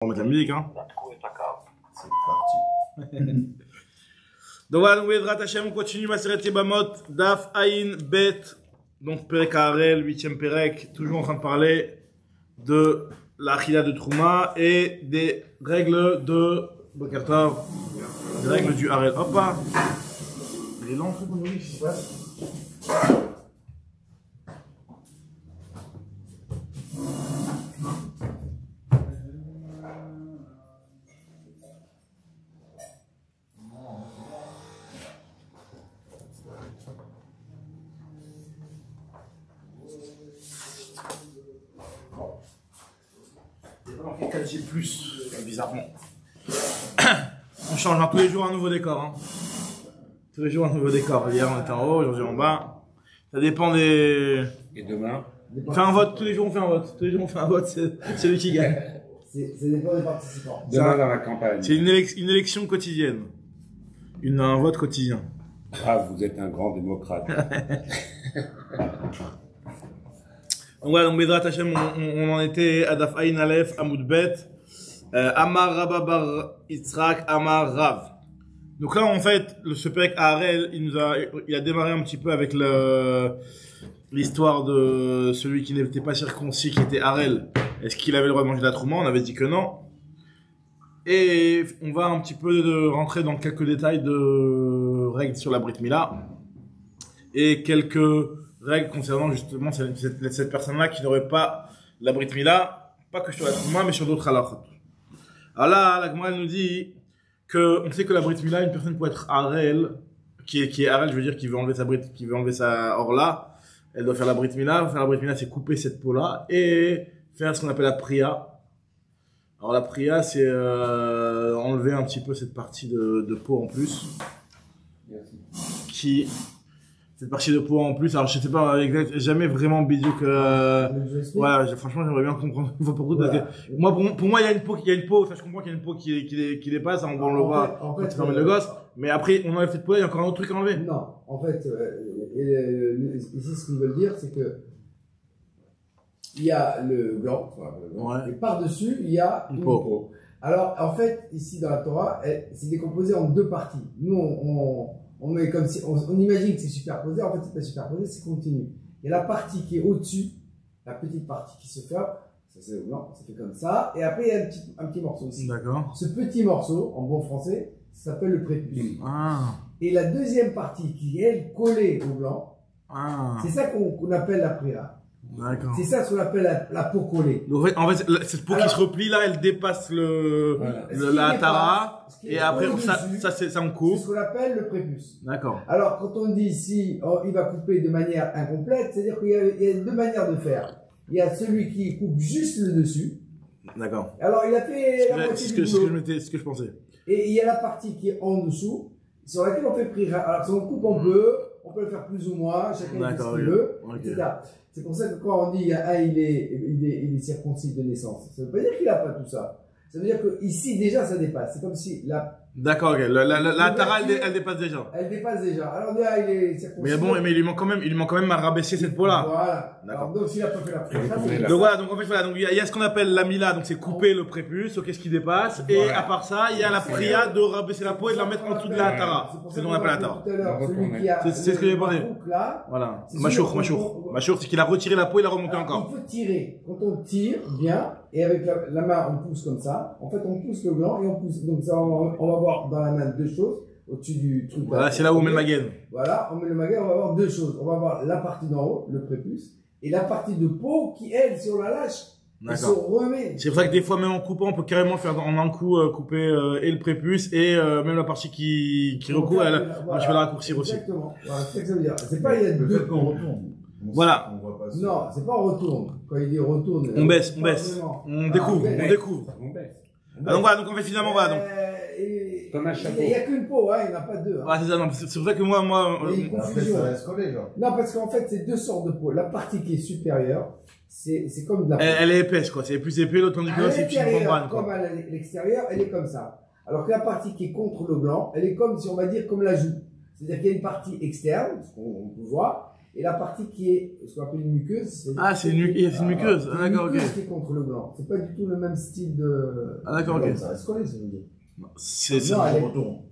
On va mettre la musique, hein. C'est parti. Donc voilà, donc Vedrat Hashem, on continue Maseret Yebamot, Daf Aïn Bet, donc Perek Harel, 8e Perek, toujours en train de parler de la Achila de Trouma et des règles de Bokertov, des règles du Harel. Hop là. Il est lent, ce truc, mon avis, qu'est-ce qui se passe? J'ai plus, bizarrement. On change, hein, tous les jours un nouveau décor. Hein. Tous les jours un nouveau décor. Hier on était en haut, aujourd'hui en bas. Ça dépend des. Et demain? On fait un vote, tous les jours on fait un vote. Tous les jours on fait un vote, c'est lui qui gagne. Ça dépend des participants. Demain dans la campagne. C'est une élection quotidienne. Un vote quotidien. Ah, vous êtes un grand démocrate. Donc voilà, donc Vedrat Hashem, on en était à Daf Aïn Aleph, Amoud Bet, Amar Rabba Bar Yitzhak, Amar Rav. Donc là, en fait, ce Perek Harel, il a démarré un petit peu avec l'histoire de celui qui n'était pas circoncis, qui était Harel. Est-ce qu'il avait le droit de manger de la trouma? On avait dit que non. Et on va un petit peu rentrer dans quelques détails de règles sur la Brit Mila. Et quelques règles concernant justement cette personne-là qui n'aurait pas la Brit Mila, pas que sur la Trouma, mais sur d'autres halachot. Alors là, la Gemara nous dit que on sait que la Brit Mila, une personne peut être Harel, qui est Harel, je veux dire, qui veut enlever sa orla, elle doit faire la Brit Mila. Faire la Brit Mila, c'est couper cette peau-là et faire ce qu'on appelle la priya. Alors la priya, c'est enlever un petit peu cette partie de peau en plus. Merci. Cette partie de peau en plus, alors je sais pas jamais vraiment bidou que voilà, franchement j'aimerais bien comprendre une fois pour toutes, voilà. Parce que moi pour moi il y a une peau, ça je comprends qu'il y a une peau qui dépasse, on le voit quand tu fermes le gosse, mais après on enlève cette peau, il y a encore un autre truc à enlever. Non, en fait ici ce qu'ils veulent dire c'est que il y a le gland, ouais. Et par-dessus il y a une peau. Alors en fait ici dans la Torah, c'est décomposé en deux parties. Nous on met comme si, on imagine que c'est superposé, en fait c'est pas superposé, c'est continu. Il y a la partie qui est au-dessus, la petite partie qui se ferme, ça c'est le blanc, ça fait comme ça, et après il y a un petit morceau ici. D'accord. Ce petit morceau, en bon français, ça s'appelle le prépuce. Ah. Et la deuxième partie qui est, elle, collée au blanc, c'est ça qu'on appelle la priya. D'accord. C'est ça ce qu'on appelle la peau collée. Donc, en fait, cette peau qui se replie là, elle dépasse la tara, et après ça on coupe. C'est ce qu'on appelle le prépuce. D'accord. Alors quand on dit ici, il va couper de manière incomplète, c'est-à-dire qu'il y a deux manières de faire. Il y a celui qui coupe juste le dessus. D'accord. Alors il a fait la moitié du boulot. Ce que je pensais. Et il y a la partie qui est en dessous, sur laquelle on fait prier. Alors si on coupe, on peut le faire plus ou moins, chacun fait ce qu'il veut, etc. C'est pour ça que quand on dit il est circoncis de naissance, ça ne veut pas dire qu'il n'a pas tout ça. Ça veut dire que ici déjà ça dépasse. C'est comme si la. D'accord, ok. La tara elle dépasse déjà. Elle dépasse déjà. Alors déjà il est circoncis. Mais bon, mais il lui manque quand même à rabaisser cette peau là. Voilà. Alors donc s'il n'a pas fait la prière. Donc voilà, donc en fait voilà, donc il y a ce qu'on appelle la mila, donc c'est couper le prépuce, ok, ce qui dépasse, et à part ça, il y a la priya de rabaisser la peau et de la mettre en dessous de la tara. C'est ce qu'on appelle la tara. C'est ce que j'ai parlé. Voilà. Machour, c'est qu'il a retiré la peau et l'a remonté encore. Il faut tirer. Quand on tire bien, et avec la main on pousse comme ça, en fait on pousse le blanc et on pousse. Donc ça, on va voir dans la main deux choses. Au-dessus du truc. Voilà, c'est là où on met le magaine. Voilà, on met le magaine, on va voir deux choses. On va voir la partie d'en haut, le prépuce, et la partie de peau qui, elle, si on la lâche, elle se remet. C'est pour ça que des fois, même en coupant, on peut carrément faire en un coup couper et le prépuce et même la partie qui recouvre, je vais la raccourcir aussi. Exactement. Voilà, c'est ce que ça veut dire. C'est pas il y a deux qu'on retourne. Voilà. Non, c'est pas on retourne. Quand il dit retourne. On baisse. On découvre. Donc voilà, donc en fait finalement voilà donc. Comme un chapeau. Il n'y a qu'une peau, hein, il n'y en a pas deux. Hein. Ah, c'est ça, non, c'est pour ça que moi. Il y a une confusion. Ça reste collé, genre. Non, parce qu'en fait, c'est deux sortes de peau. La partie qui est supérieure, c'est comme de la peau. Elle est épaisse, quoi. C'est plus épais, l'autre tandis que c'est plus membrane, quoi. Comme à l'extérieur, elle est comme ça. Alors que la partie qui est contre le blanc, elle est comme, si on va dire, comme la joue. C'est-à-dire qu'il y a une partie externe, ce qu'on peut voir, Et la partie qui est ce qu'on appelle une muqueuse. Ah, c'est une muqueuse. Ah, d'accord, ok. Une muqueuse qui est contre le gland. C'est pas du tout le même style de. Ah, d'accord, ok. Ça reste collé, ça veut dire. C'est Non, un elle est- retour.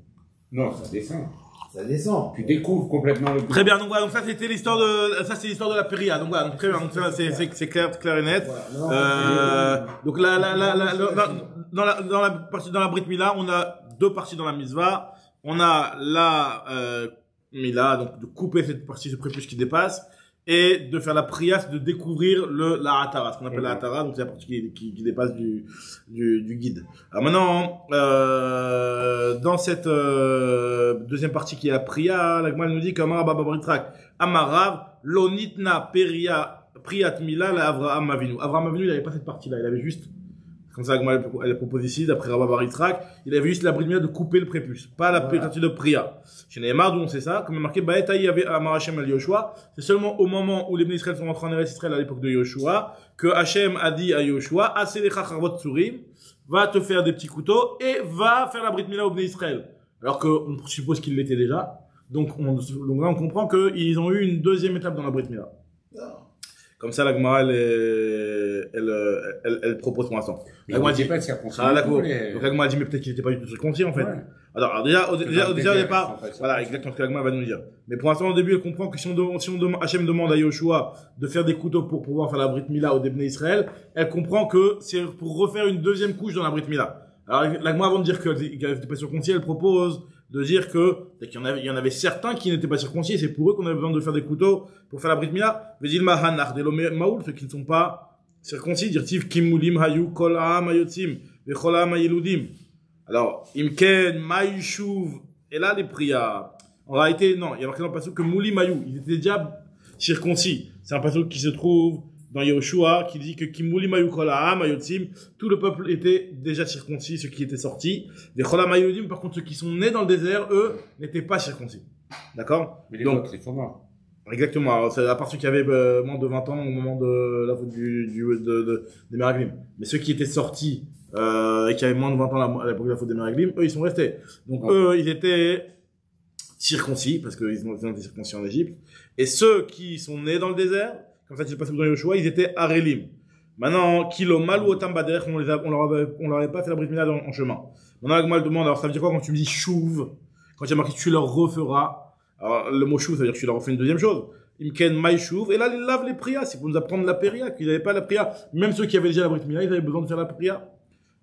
Non, ça descend. Ça descend. Tu découvres complètement le Très bien, donc voilà, donc ça c'était l'histoire de, ça c'est l'histoire de la péria, donc voilà, donc très bien, donc ça, c'est clair et net. Voilà. Donc dans la partie, dans la Brit Mila, on a deux parties dans la Mitzvah. On a la, Mila, donc de couper cette partie, ce prépuce qui dépasse, et de faire la priya, c'est de découvrir la Hatara, ce qu'on appelle la Hatara, donc c'est la partie qui dépasse du guide. Alors maintenant, dans cette deuxième partie qui est la priya, la Gemara nous dit qu'Amar Baba Baritrak, Amarav, Lonitna Priyat Mila, la Avraham Avinu. Avraham Avinu, il n'avait pas cette partie-là, il avait juste, comme ça, elle propose ici, d'après Rabba Baritrak, il avait juste la Brit Mila de couper le prépuce, pas la partie de priya. Chez Neymar, d'où on sait ça, comme marqué, Baetaï avait Amar Hashem al Yoshua, c'est seulement au moment où les Bnei Israël sont rentrés en Eretz Israël à l'époque de Yoshua, que Hashem a dit à Yoshua, Aselecha Charvot Tsurim, va te faire des petits couteaux et va faire la Brit Mila au Bnei Israël. Alors qu'on suppose qu'il l'était déjà. Donc là, on comprend qu'ils ont eu une deuxième étape dans la Brit Mila. Comme ça, la Gemara, elle propose pour l'instant. Mais on ne dit pas de circoncis. Ah, d'accord. Donc la Gemara dit, mais peut-être qu'il n'était pas du tout circoncis, en fait. Ouais. Alors déjà, au départ, en fait, voilà, exactement ce que la Gemara va nous dire. Mais pour l'instant, au début, elle comprend que si Hachem demande à Yoshua de faire des couteaux pour pouvoir faire la Brit Mila au Bnei Israël, elle comprend que c'est pour refaire une deuxième couche dans la Brit Mila. Alors, la Gemara, avant de dire qu'elle n'était pas circoncis, elle propose de dire qu'il y en avait certains qui n'étaient pas circoncis, et c'est pour eux qu'on avait besoin de faire des couteaux pour faire la Brit Mila. Vedil Mahanar de Maoul, ceux qui ne sont pas circoncis, dirtiv Kimulim Hayu Kol Ha'am Hayotzim Vechol Ha'am Hayeludim. Alors, Imken Maïchouv, et là les prières. En réalité, non, il y a marqué dans le passage que Moulim Hayu, ils étaient déjà circoncis. C'est un passage qui se trouve dans Yoshua, qui dit que Kimulim Hayu Kol Ha'am Hayotzim, tout le peuple était déjà circoncis, ceux qui étaient sortis. Vechol Ha'am Hayeludim, par contre, ceux qui sont nés dans le désert, eux, n'étaient pas circoncis. D'accord? Mais les autres, ils sont morts. Exactement. Alors, c'est à part ceux qui avaient moins de 20 ans au moment de la faute des Meraglim. Mais ceux qui étaient sortis et qui avaient moins de 20 ans à l'époque de la faute des Meraglim, eux, ils sont restés. Donc, eux, ils étaient circoncis, parce qu'ils ont été circoncis en Égypte. Et ceux qui sont nés dans le désert, comme ça, ils passaient dans Yoshua, ils étaient Arelim. Maintenant, Kilo Mal ou Otam Bader, on leur avait pas fait la Brit Mila en chemin. Maintenant, Agmal demande, alors ça veut dire quoi quand tu me dis chouv? Quand il y a marqué tu leur referas? Alors, le mot chouv, ça veut dire que tu leur refais une deuxième chose. Imken maï chouv. Et là, ils lavent les prias. C'est pour nous apprendre la péria, qu'ils n'avaient pas la priya. Même ceux qui avaient déjà la Brit Mila, ils avaient besoin de faire la priya.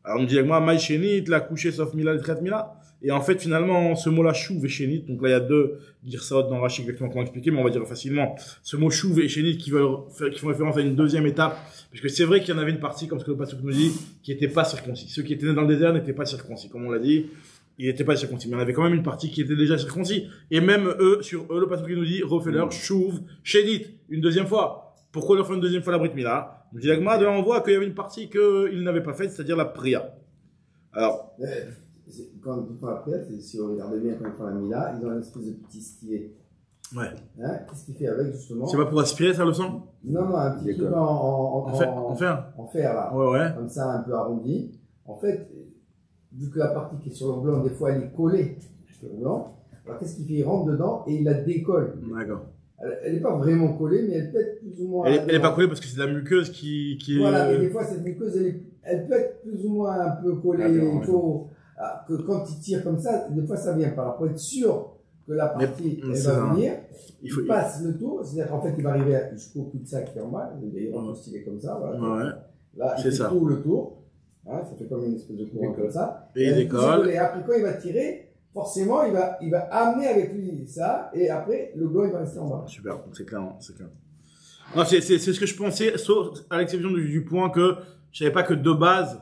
Alors, on me dit, moi, maï chénit, la couché sauf Mila, le trait Mila. Et en fait, finalement, ce mot-là, chouv et chénit, donc là, il y a deux girsaot dans Rashi exactement comment expliquer, mais on va dire facilement. Ce mot chouv et chénit qui font référence à une deuxième étape. Parce que c'est vrai qu'il y en avait une partie, comme ce que le pasteur nous dit, qui n'était pas circoncis. Ceux qui étaient nés dans le désert n'étaient pas circoncis, comme on l'a dit. Ils n'étaient pas circoncis, mais il y en avait quand même une partie qui était déjà circoncis. Et même eux, sur eux, le pasteur qui nous dit, refais-leur, chouv, chénit, une deuxième fois. Pourquoi leur faire une deuxième fois la Brit Mila? Nous dit la Gemara, on voit qu'il y avait une partie qu'ils n'avaient pas faite, c'est-à-dire la priya. Alors. Quand ils font la prière, si vous regardez bien quand ils font la Mila, ils ont une espèce de petit stylet. Ouais. Hein, qu'est-ce qu'il fait avec, justement? C'est pas pour aspirer, ça, le sang? Non, un petit truc en fer, là. Ouais. Comme ça, un peu arrondi. En fait, vu que la partie qui est sur le blanc, des fois, elle est collée sur le blanc. Alors, qu'est-ce qu'il fait? Il rentre dedans et il la décolle. D'accord. Elle n'est pas vraiment collée, mais elle peut être plus ou moins... Elle n'est pas collée parce que c'est de la muqueuse qui est... Voilà, mais des fois, cette muqueuse, elle peut être plus ou moins un peu collée. Il faut que quand il tire comme ça, des fois, ça vient pas. Alors, pour être sûr que la partie, elle va venir, il passe le tour. C'est-à-dire qu'en fait, il va arriver jusqu'au cul-de-sac qui est en bas. Il va styler comme ça, voilà. Ouais. Là, il fait tout le tour. Hein, ça fait comme une espèce de courant comme ça. Et il décolle. Et après, quand il va tirer, forcément, il va amener avec lui ça, et après, le gland, il va rester en bas. Super, c'est clair, c'est clair. Non, c'est ce que je pensais, sauf à l'exception du point que je savais pas que de base,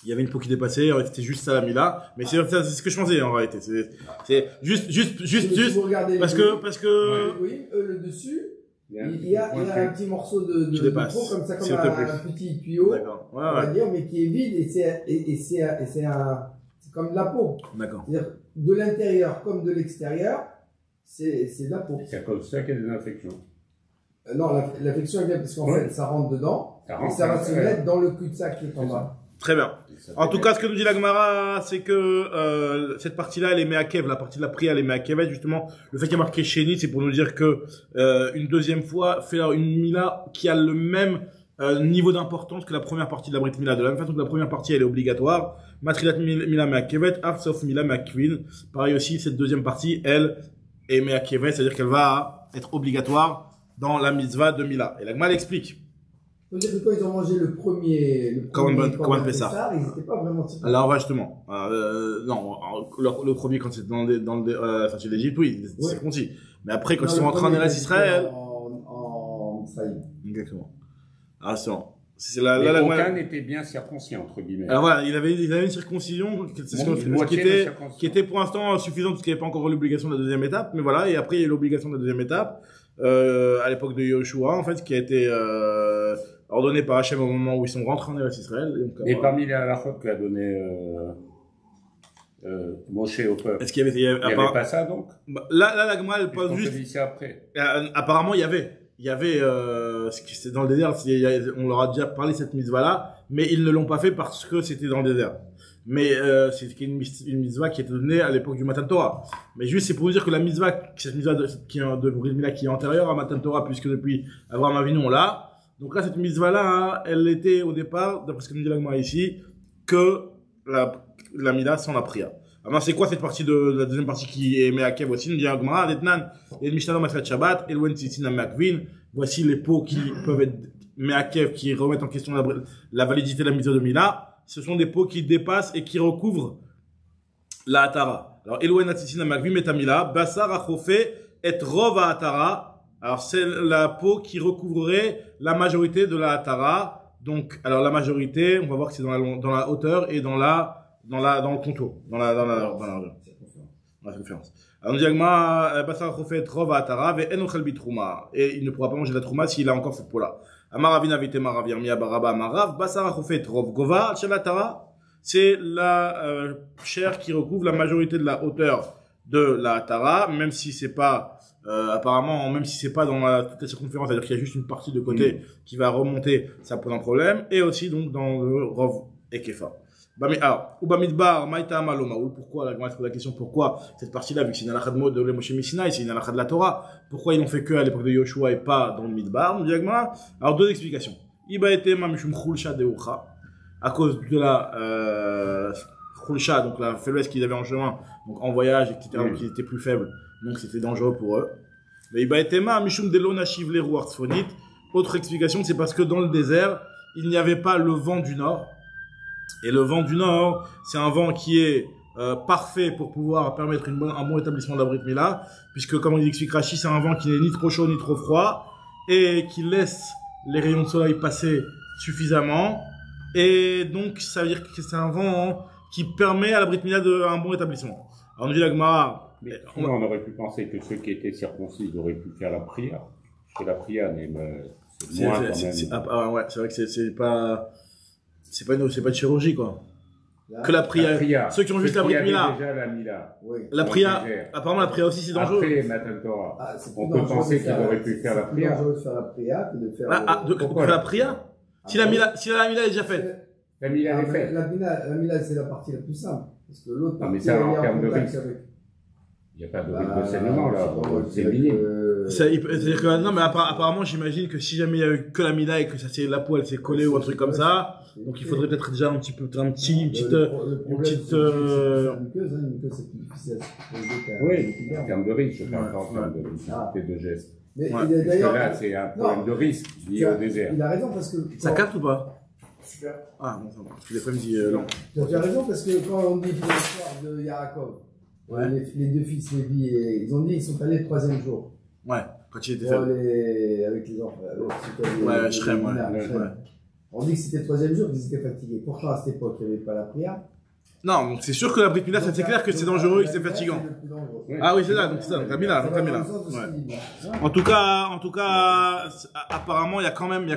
il y avait une peau qui dépassait, c'était juste ça la Mila, mais c'est ce que je pensais en réalité. C'est juste, parce que, oui, le dessus, il y a un petit morceau de peau comme ça, comme un petit tuyau, on va dire, mais qui est vide, et c'est comme de la peau. D'accord. C'est-à-dire, de l'intérieur comme de l'extérieur, c'est de la peau. C'est comme ça qu'il y a des infections. Non, l'infection, elle vient parce qu'en fait, ça rentre dedans, et ça va se mettre dans le cul-de-sac qui est en bas. Très bien. En tout cas, ce que nous dit la Gemara, c'est que cette partie-là, elle est Meakev, la partie de la prière, elle est Meakev. Justement, le fait qu'il y a marqué Chéni, c'est pour nous dire que une deuxième fois, fait une Mila qui a le même niveau d'importance que la première partie de la Brit Mila. De la même façon que la première partie, elle est obligatoire. Matrilat Mila Meakevet, Art sauf Mila Meakvin. Pareil aussi, cette deuxième partie, elle est Meakevet, c'est-à-dire qu'elle va être obligatoire dans la mitzvah de Mila. Et la Gemara l'explique. C'est-à-dire que quand ils ont mangé le premier Corban Pessah, ils n'étaient pas vraiment circoncis. Alors, ouais, justement. Non, le premier, quand c'était enfin, chez l'Égypte, oui, c'était circoncis. Mais après, quand ils sont rentrés en Eretz Israël. En Israël. Exactement. Ah, c'est bon. C'est là, aucun n'était bien circoncis, entre guillemets. Alors voilà, il avait une circoncision, qui était pour l'instant suffisante parce qu'il n'y avait pas encore l'obligation de la deuxième étape. Mais voilà, et après, il y a eu l'obligation de la deuxième étape, à l'époque de Yoshua, en fait, qui a été, ordonné par Hachem au moment où ils sont rentrés en Eretz Israël. Et parmi les halachot qu'a donné Moshe au peuple, est-ce qu'il y avait pas ça donc? Là, la Gemara, elle pose juste. Après. Apparemment, il y avait, c'est dans le désert, on leur a déjà parlé de cette mitzvah-là, mais ils ne l'ont pas fait parce que c'était dans le désert. Mais c'était une mitzvah qui était donnée à l'époque du Matan Torah. Mais juste, c'est pour vous dire que la mitzvah, cette mitzvah de Brit Mila qui est antérieure à Matan Torah, puisque depuis Abraham Avinu, on l'a. Donc là, cette mitzvah-là, hein, elle était au départ, d'après ce que nous dit la Gemara ici, que la Mila sans la prière. Alors, c'est quoi cette partie de la deuxième partie qui est Meakev aussi? Nous dit la Gemara, Detnan, et le Mishnah Matrat Shabbat, Elwen Tzitzina Meakvin. Voici les pots qui peuvent être Meakev, qui remettent en question la validité de la mitzvah de Mila. Ce sont des pots qui dépassent et qui recouvrent la Hatara. Alors, Elwen Tzitzina Meakvin, Metamila, Basar Achofe, et Rova Hatara. Alors, c'est la peau qui recouvrerait la majorité de la Hatara. Donc, alors, la majorité, on va voir que c'est dans la hauteur et dans le contour. Dans la conférence. Alors, on dit, Basar Chofet Rova Hatara, ve enochel bitrouma. Et il ne pourra pas manger la trouma s'il a encore cette peau-là. Amaravina vite marav yermia baraba amarav, Basar Chofet Rov Gova, shel Hatara. C'est la chair qui recouvre la majorité de la hauteur de la Hatara, même si c'est pas apparemment, même si c'est pas dans toute la circonférence, c'est-à-dire qu'il y a juste une partie de côté qui va remonter, ça pose un problème, et aussi donc dans le Rov Ekefa. Alors, Ubamidbar, Maïta Amalomaoul, pourquoi, la pose la question, pourquoi cette partie-là, vu que c'est une halakha de mode de Moshe Missinaï, c'est une halakha de la Torah, pourquoi ils l'ont fait que à l'époque de Yoshua et pas dans le Midbar, nous dit Agma. Alors, deux explications. Iba ete ma mishum khulsha de ucha, à cause de la khulsha, donc la faiblesse qu'ils avaient en chemin, donc en voyage, etc., donc ils étaient plus faibles. Donc c'était dangereux pour eux. Autre explication, c'est parce que dans le désert, il n'y avait pas le vent du nord. Et le vent du nord, c'est un vent qui est parfait pour pouvoir permettre un bon établissement de la Brit Mila, puisque comme on explique Rashi, c'est un vent qui n'est ni trop chaud ni trop froid, et qui laisse les rayons de soleil passer suffisamment. Et donc, ça veut dire que c'est un vent qui permet à la Brit Mila un bon établissement. Alors, on dit la Gemara, mais on aurait pu penser que ceux qui étaient circoncis auraient pu faire la prière. Parce que la prière, c'est moins quand même. Ouais, c'est vrai que c'est pas de chirurgie, quoi. Que la prière. Ceux qui ont juste la Brit Mila. Déjà la Mila. Oui. La prière, apparemment la prière aussi c'est dangereux. Après Matan Torah. On peut penser qu'ils auraient pu faire la prière. C'est dangereux de faire la prière que de faire de la prière? Si la Mila est déjà faite. La Mila est faite. La Mila, c'est la partie la plus simple. Parce que l'autre partie, mais ça, en termes de risque. Il n'y a pas de risque de saignement, là. C'est minime. C'est-à-dire que, non, mais apparemment, j'imagine que si jamais il y a eu que la Mila et que la peau, elle s'est collée ou un truc comme ça, donc il faudrait peut-être déjà une petite, une muqueuse, c'est plus difficile. Oui, en termes de risque, je parle pas en termes de difficulté de geste. Mais d'ailleurs, là, c'est un problème de risque lié au désert. Il a raison parce que. Ça capte ou pas? Super. Ah, bon, ça va. Parce que des fois, il me dit, non. Tu as raison parce que quand on dit l'histoire de Yaakov, les deux fils Lévi, ils ont dit ils sont allés le troisième jour. Ouais, quand il était faible. Avec les enfants. Ouais, Shrem, ouais. On dit que c'était le troisième jour qu'ils étaient fatigués. Pourtant, à cette époque, il n'y avait pas la prière. Non, donc c'est sûr que la Brit Mila, c'est clair que c'est dangereux et que c'est fatigant. Ah oui, c'est ça, donc c'est ça, donc la Mila. Ouais. En tout cas, apparemment, il y a quand même,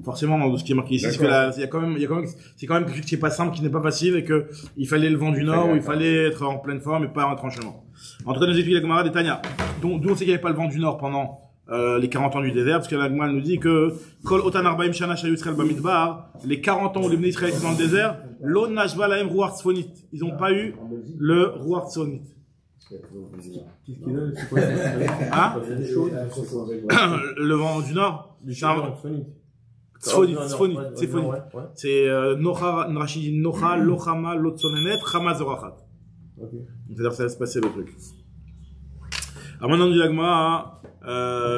forcément, dans ce qui est marqué ici, c'est quand même quelque chose qui est pas simple, qui n'est pas facile et que il fallait le vent du nord, où il fallait être en pleine forme et pas en tranchement. En tout cas, nous explique la Gemara des Tanya. D'où on sait qu'il n'y avait pas le vent du nord pendant les 40 ans du désert, parce que la Gemara nous dit que Kol Otan Arbaim Shana Shayutsrel Bamidbar, les 40 ans où les Bnei Israël étaient dans le désert, Lo Nashva Lahem Ruach Tzfonit. Ils n'ont pas eu le Ruach Tzfonit. Hein? Le vent du nord? Tzfonit. C'est Nocha, Lochama, Lotsonenet, Chama Zorachat. C'est-à-dire que ça va se passer le truc. Alors maintenant, on dit la Gemara,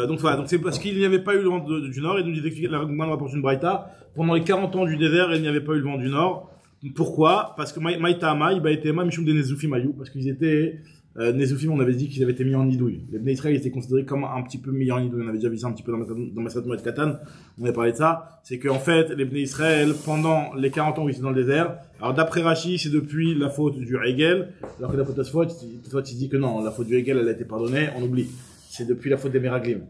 donc voilà, donc c'est parce qu'il n'y avait pas eu le vent du nord, et nous dit la Gemara nous rapporte une braïta, pendant les 40 ans du désert, il n'y avait pas eu le vent du nord. Pourquoi? Parce que Maïtama, Iba et Tema, Mishum de Nezufim Ayou, parce qu'ils étaient, Nezufim, on avait dit qu'ils avaient été mis en nidouille. Les Bnei Israël étaient considérés comme un petit peu mis en nidouille. On avait déjà vu ça un petit peu dans Masrat Moed Katan. On avait parlé de ça. C'est qu'en fait, les Bnei Israël, pendant les 40 ans où ils étaient dans le désert, alors d'après Rashi, c'est depuis la faute du Hegel, alors que d'après Tosfot, il dit que non, la faute du Hegel, elle a été pardonnée, on oublie. C'est depuis la faute des Meraglim.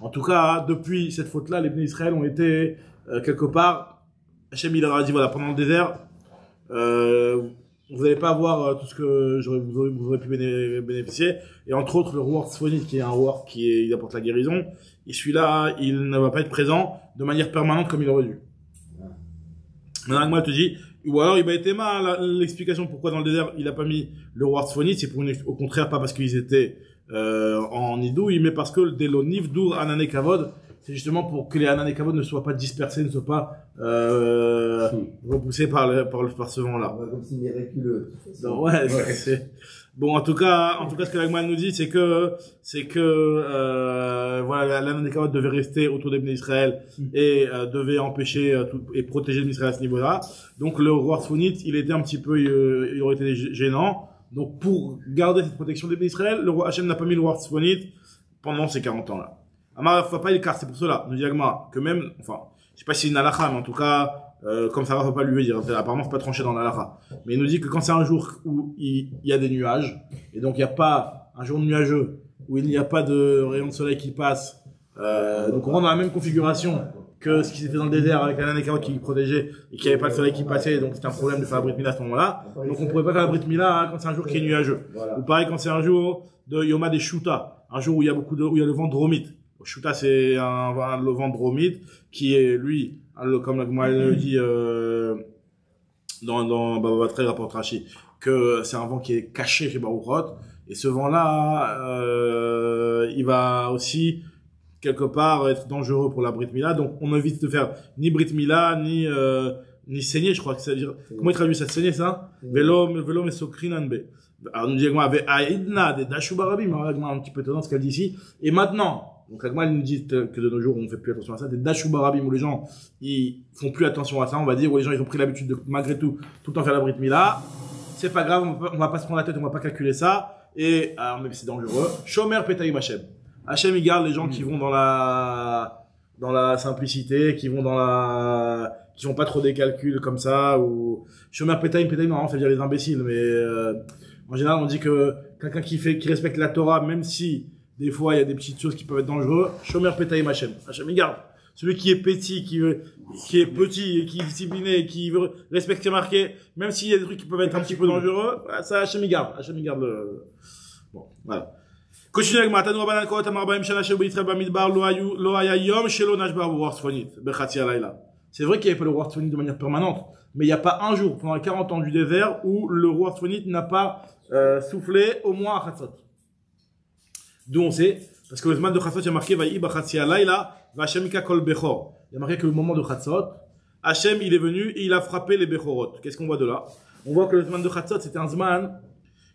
En tout cas, depuis cette faute-là, les Bnei Israël ont été, quelque part, Hachem il leur a dit, voilà, pendant le désert, vous n'allez pas avoir tout ce que vous aurez pu bénéficier. Et entre autres, le roi Tzfonit, qui est un roi il apporte la guérison. Et celui-là, il ne va pas être présent de manière permanente comme il aurait dû. Maintenant, moi, te dis, ou alors, il va être mal, l'explication pourquoi dans le désert, il a pas mis le roi Tzfonit, c'est au contraire pas parce qu'ils étaient, en nidouille, mais parce que des lonif dur anane kavod, c'est justement pour que les Hanan et Kavod ne soient pas dispersés, ne soient pas repoussés par ce vent-là. Comme si miraculeux. Ouais, c'est bon. En tout cas, ce que l'Agman nous dit, c'est que voilà, l'Hanan et Kavod devait rester autour des Bnei Israël et devait empêcher et protéger les Bnei Israël à ce niveau-là. Donc le roi Tzfonit, il était un petit peu, il aurait été gênant. Donc pour garder cette protection des Bnei Israël, le roi Hachem n'a pas mis le roi Tzfonit pendant ces 40 ans-là. Amar faut pas l'écart, c'est pour cela, nous dit Agma, que même, enfin, je sais pas si c'est une halakha, mais en tout cas, comme ça va, faut pas lui dire, apparemment c'est pas tranché dans l'halakha. Mais il nous dit que quand c'est un jour où il y a des nuages, et donc il n'y a pas un jour nuageux, où il n'y a pas de rayon de soleil qui passe, donc on rentre dans la même configuration que ce qui s'était dans le désert avec la Nekavot qui protégeait et qui avait pas le soleil qui passait, donc c'était un problème de faire la Brit Mila à ce moment-là. Donc on pourrait pas faire la Brit Mila quand c'est un jour qui est nuageux. Ou pareil quand c'est un jour de Yoma des Shuta, un jour où il y a où il y a le vent dromite. Shuta, c'est le vent dromite qui est, lui, comme la Gemara le dit, dans Baba Batra, rapporte Rashi, que c'est un vent qui est caché chez Baruchot. Et ce vent-là, il va aussi, quelque part, être dangereux pour la Brit Mila. Donc, on évite de faire ni Brit Mila, ni saigner, je crois que ça veut dire, comment il traduit ça, saigner, ça? Velo me sokrinanbe. Alors, nous dit, avec Aïdna, des Dashubarabim, un petit peu étonnant ce qu'elle dit ici. Et maintenant, donc la Gemara nous dit que de nos jours on fait plus attention à ça, des dashubarabim où les gens ils font plus attention à ça, on va dire, où les gens ils ont pris l'habitude de malgré tout le temps faire la Brit Mila, c'est pas grave, on va pas se prendre la tête, on va pas calculer ça, et alors même c'est dangereux. Shomer Petaim Hachem. Hachem il garde les gens qui vont dans la simplicité, qui vont qui font pas trop des calculs comme ça, ou Shomer Petaim, normalement ça veut dire les imbéciles, mais en général on dit que quelqu'un qui respecte la Torah, même si des fois, il y a des petites choses qui peuvent être dangereuses. Shomer Petaim Hachem. Hachem, il garde. Celui qui est petit, qui est petit, qui est discipliné, qui veut respecter marqué, même s'il y a des trucs qui peuvent être un petit peu dangereux, ça, Hachem, il garde. Hachem, il garde le... Bon, voilà. Continue avec Matanu Rabbanan Kohot Amar Baim Shana Shel B'Yisrael Bamidbar Lo Haya Yom Shelo Nashbar Ruach Tzfonit Bechatzi Halayla. C'est vrai qu'il n'y avait pas le Ruach Tzfonit de manière permanente, mais il n'y a pas un jour pendant les 40 ans du désert où le Ruach Tzfonit n'a pas soufflé au moins à Chatzot. D'où on sait, parce que le Zman de Chatzot, il y a marqué Vaï Bachatzi Halayla V'Hashemika Kol Bechor. Il y a marqué que le moment de Chatzot, Hachem il est venu et il a frappé les Bechorot. Qu'est-ce qu'on voit de là? On voit que le Zman de Chatzot c'était un Zman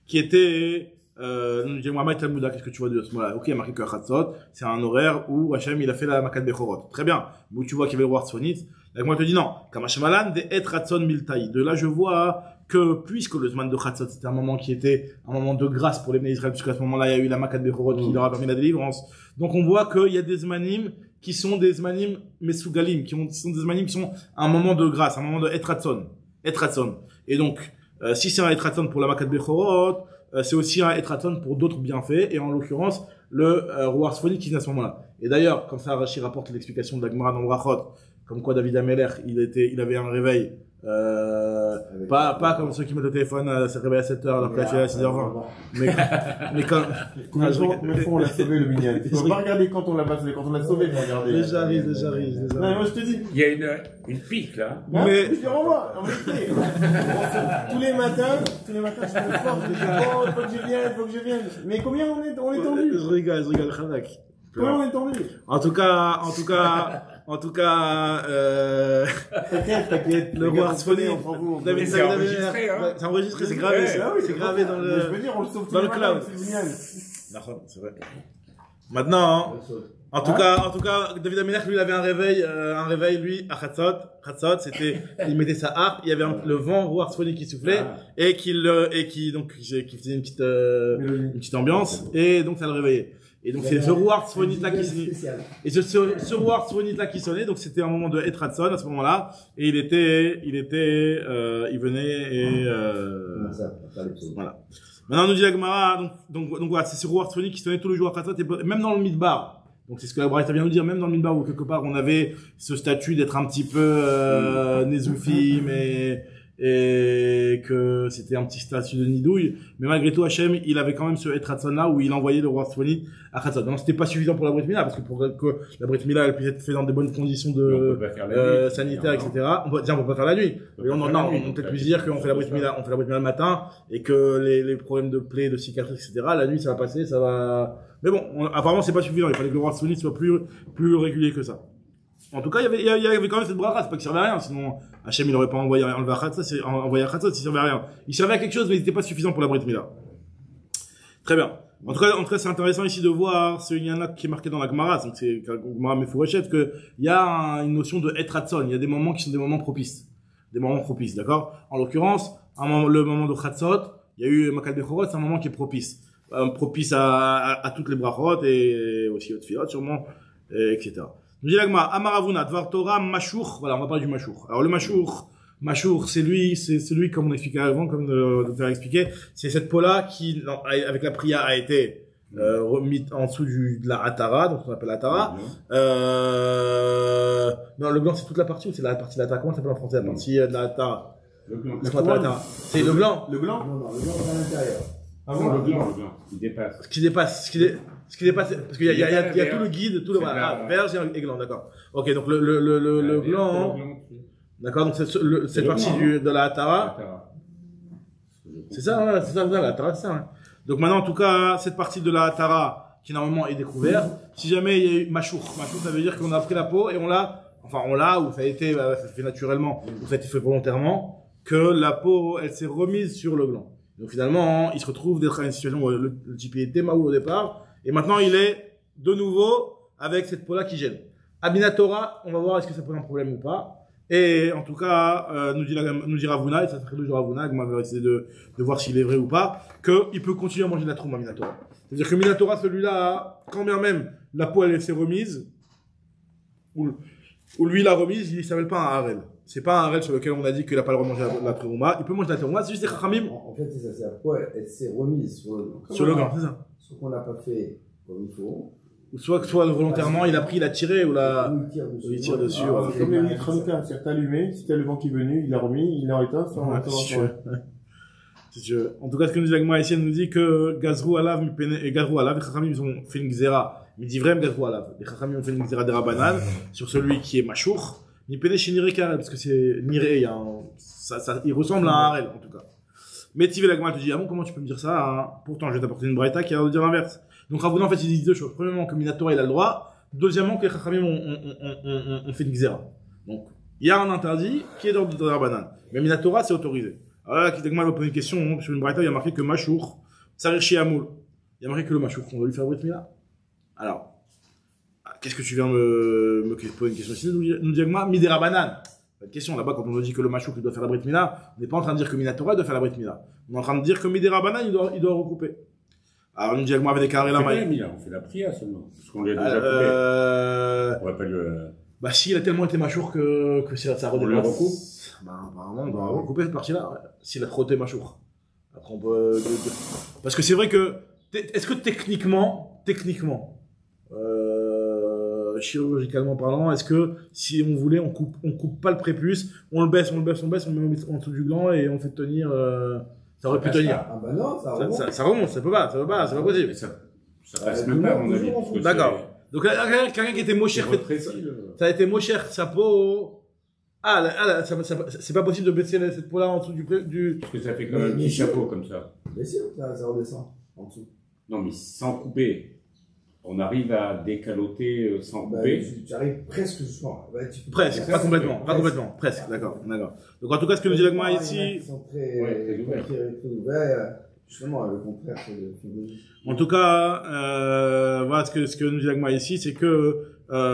qui était Mohamed Talmouda, qu'est-ce que tu vois de ce moment-là? Ok, il y a marqué que Chatzot, c'est un horaire où Hachem il a fait la Makat Bechorot. Très bien. Où tu vois qu'il y avait le roi Tzfonit. Là, moi je te dis non. Comme Hachem Alan, des Et Ratzon Miltaï. De là, je vois que puisque le Zman de Chatzot c'était un moment qui était un moment de grâce pour les Bnei Israël, puisqu'à ce moment-là, il y a eu la Makat Bechorot qui leur a permis la délivrance. Donc on voit qu'il y a des Zmanim qui sont des Zmanim Mesugalim, qui sont des Zmanim qui sont un moment de grâce, un moment de Et Ratzon. Et donc, si c'est un Et Ratzon pour la Makat Bechorot, c'est aussi un Et Ratzon pour d'autres bienfaits, et en l'occurrence, le roi Tzfonit qui vient à ce moment-là. Et d'ailleurs, comme ça, Rashi rapporte l'explication de la Gemara dans Brachot, comme quoi David Ameler, il avait un réveil Pas comme ceux qui mettent le téléphone, ça réveille à 7h alors que là tu es à 6h20. Mais quand. Combien de fois on l'a sauvé le mignon? Il faut pas regarder quand on l'a pas sauvé, quand on l'a sauvé, faut regarder. Déjà arrive. Non, moi je te dis. Il y a une pique là. Mais. Je te renvoie, en vérité. Tous les matins, je me force, je dis, oh, il faut que je vienne. Mais combien on est tendu? Je rigole, Khadak. Combien on est tendu? En tout cas, T'inquiète. Le roi Sphonix, c'est enregistré, hein. C'est enregistré, c'est gravé, c'est gravé dans le. Je veux dire, on le sauve dans le cloud. C'est génial. C'est vrai. Maintenant, en tout cas, David Amelech, lui, il avait un réveil, lui, à Khatzot, c'était, il mettait sa harpe, il y avait le vent roi Sphonix qui soufflait, et qui faisait une petite ambiance, et donc ça le réveillait. Et donc c'est ce roi Sphonix là qui sonnait. Et ce roi Sphonix là qui sonnait, donc c'était un moment de Etratson à ce moment-là, et il venait et voilà. Maintenant, nous dit la Gemara, donc voilà, c'est ce roi Sphonix qui sonnait tous les jours à Khatzot, et même dans le Midbar. Donc c'est ce que la Braïta vient nous dire, même dans le Midbar où quelque part on avait ce statut d'être un petit peu Nezoufim et que c'était un petit statut de nidouille, mais malgré tout Hachem il avait quand même ce Etratson là où il envoyait le roi Sphonix à Khatzot. Donc c'était pas suffisant pour la Brit Mila, parce que pour que la Brit Mila elle puisse être faite dans des bonnes conditions de sanitaires, etc. On peut pas faire la nuit. Mais on peut peut-être plus dire qu'on fait la Brit Mila le matin et que les problèmes de plaies, de cicatrices, etc. La nuit ça va passer, ça va. Mais bon, apparemment c'est pas suffisant. Il fallait que le roi Sphonix soit plus régulier que ça. En tout cas, il y avait quand même cette bracha, c'est pas qu'il servait à rien, sinon Hachem il aurait pas envoyé à Khatzot, il servait à rien. Il servait à quelque chose, mais il n'était pas suffisant pour la Brit Mila. Très bien. En tout cas, c'est intéressant ici de voir ce lien-là qui est marqué dans la Gemara, donc c'est Gemara Mefourachet, que il y a une notion de Etratson, il y a des moments qui sont des moments propices. D'accord? En l'occurrence, le moment de Khatzot, il y a eu Makal Bechorot, c'est un moment qui est propice. Propice à toutes les brachot et aussi aux tfilot sûrement, etc. Nous dit l'agma, Amaravuna, Dvar Torah, Mashour. Voilà, on va parler du Mashour. Alors, le Mashour, c'est lui, comme on expliquait avant, comme le docteur a expliqué, c'est cette peau-là qui, avec la priya, a été, remise en dessous de la Atara, donc on appelle Atara. Non, le gland, c'est toute la partie ou c'est la partie de l'Atara? Comment ça s'appelle en français, la partie de la Atara? Le gland. C'est le gland. Le gland? Non, le gland est à l'intérieur. Ah bon, le gland, qui dépasse. Ce qui dépasse, parce qu'il y a tout le guide, tout le, voilà, verge et gland, d'accord. Ok, donc le gland, d'accord, donc cette partie de la Atara. C'est ça, la Atara, c'est ça, hein. Donc maintenant, en tout cas, cette partie de la Atara, qui normalement est découverte, si jamais il y a eu Mashour, ça veut dire qu'on a pris la peau et on l'a, ou ça a été, ça se fait naturellement, ou ça a été fait volontairement, que la peau, elle s'est remise sur le gland. Donc finalement, il se retrouve d'être dans une situation où le type était maoul au départ, et maintenant il est de nouveau avec cette peau-là qui gêne. Abinatora, on va voir est-ce que ça pose un problème ou pas. Et en tout cas, nous dit Ravuna, et ça serait toujours Ravuna, que va essayer de voir s'il est vrai ou pas, qu'il peut continuer à manger de la trouma Minatora. C'est-à-dire que Minatora, celui-là, quand bien même la peau elle s'est remise, ou lui l'a remise, il ne s'appelle pas un harel. C'est pas un harel sur lequel on a dit qu'il n'a pas le droit de manger la trouma. Il peut manger la trouma, c'est juste des chachamim. En fait, c'est ça, c'est la peau, elle s'est remise sur le gland. Sur le gland, c'est ça. Ce qu'on n'a pas fait comme il faut. Ou soit volontairement, il a pris, il a tiré, ou il tire dessus. Voilà. C'est comme les électroniques, c'est allumé, si t'as le vent qui est venu, il l'a remis, il l'a éteint, si tu veux. En tout cas, ce que nous dit l'agma ici, elle nous dit que Gazrou Alav, et Gazrou Alav, les Chachamim, ils ont fait une xéra. Mais dit vraiment Gazrou Alav. Les Chachamim ont fait une xéra des Rabbanan sur celui qui est Mashour. Ni Pene chez Niré Karel, parce que c'est Niré, il ressemble à un Harel, en tout cas. Mais Tivé l'agma te dit, ah bon, comment tu peux me dire ça, hein? Pourtant, je vais t'apporter une braïta qui a l'air de dire l'inverse. Donc, Ravuna, en fait, il dit deux choses. Premièrement, que Minatora, il a le droit. Deuxièmement, que les Chachamim ont fait une xéra. Donc, il y a un interdit qui est d'ordre de Rabbanan. Mais Minatora, c'est autorisé. Alors là, L'agma va poser une question, sur une braïta, il y a marqué que Mashour, Sarir chez Hamoul. Il y a marqué que le Mashour, on doit lui faire Brit Mila. Alors, qu'est-ce que tu viens me poser une question ici? Nous dit L'agma, Midé Rabbanan. Pas de question, là-bas, quand on nous dit que le Mashour, il doit faire la Brit Mila, on n'est pas en train de dire que Minatora doit faire la Brit Mila. On est en train de dire que Midé Rabbanan, il doit recouper. Alors, nous dit L'agma avec des carrés là, on fait la prière seulement. Parce qu'on lui a déjà coupé. On va pas lui, Bah, si, il a tellement été Mashour que ça redépasse. On le recoupe? Bah, apparemment, on doit recouper cette partie-là, ouais. S'il a trop été Mashour. Après, on peut, parce que c'est vrai que, est-ce que techniquement, chirurgicalement parlant, est-ce que si on voulait, on coupe pas le prépuce, on le baisse, on le met en dessous du gland et on fait tenir, ça aurait pu tenir. Ah bah non, ça remonte. Ça remonte, ça peut pas, c'est pas possible. Ça passe même pas, à mon avis. D'accord. Donc, quelqu'un qui était mocher, ça a été mocher, sa peau. C'est pas possible de baisser cette peau-là en dessous du. Parce que ça fait comme un petit chapeau comme ça. Bien sûr, ça redescend en dessous. Non, mais sans couper. On arrive à décaloter sans couper. Tu arrives presque souvent. Presque, pas complètement, presque, d'accord. Donc en tout cas, ce que nous dit l'agma ici. Ils sont très ouverts. Justement, le contraire, c'est le féminisme. En tout cas, voilà ce que nous dit l'agma ici, c'est que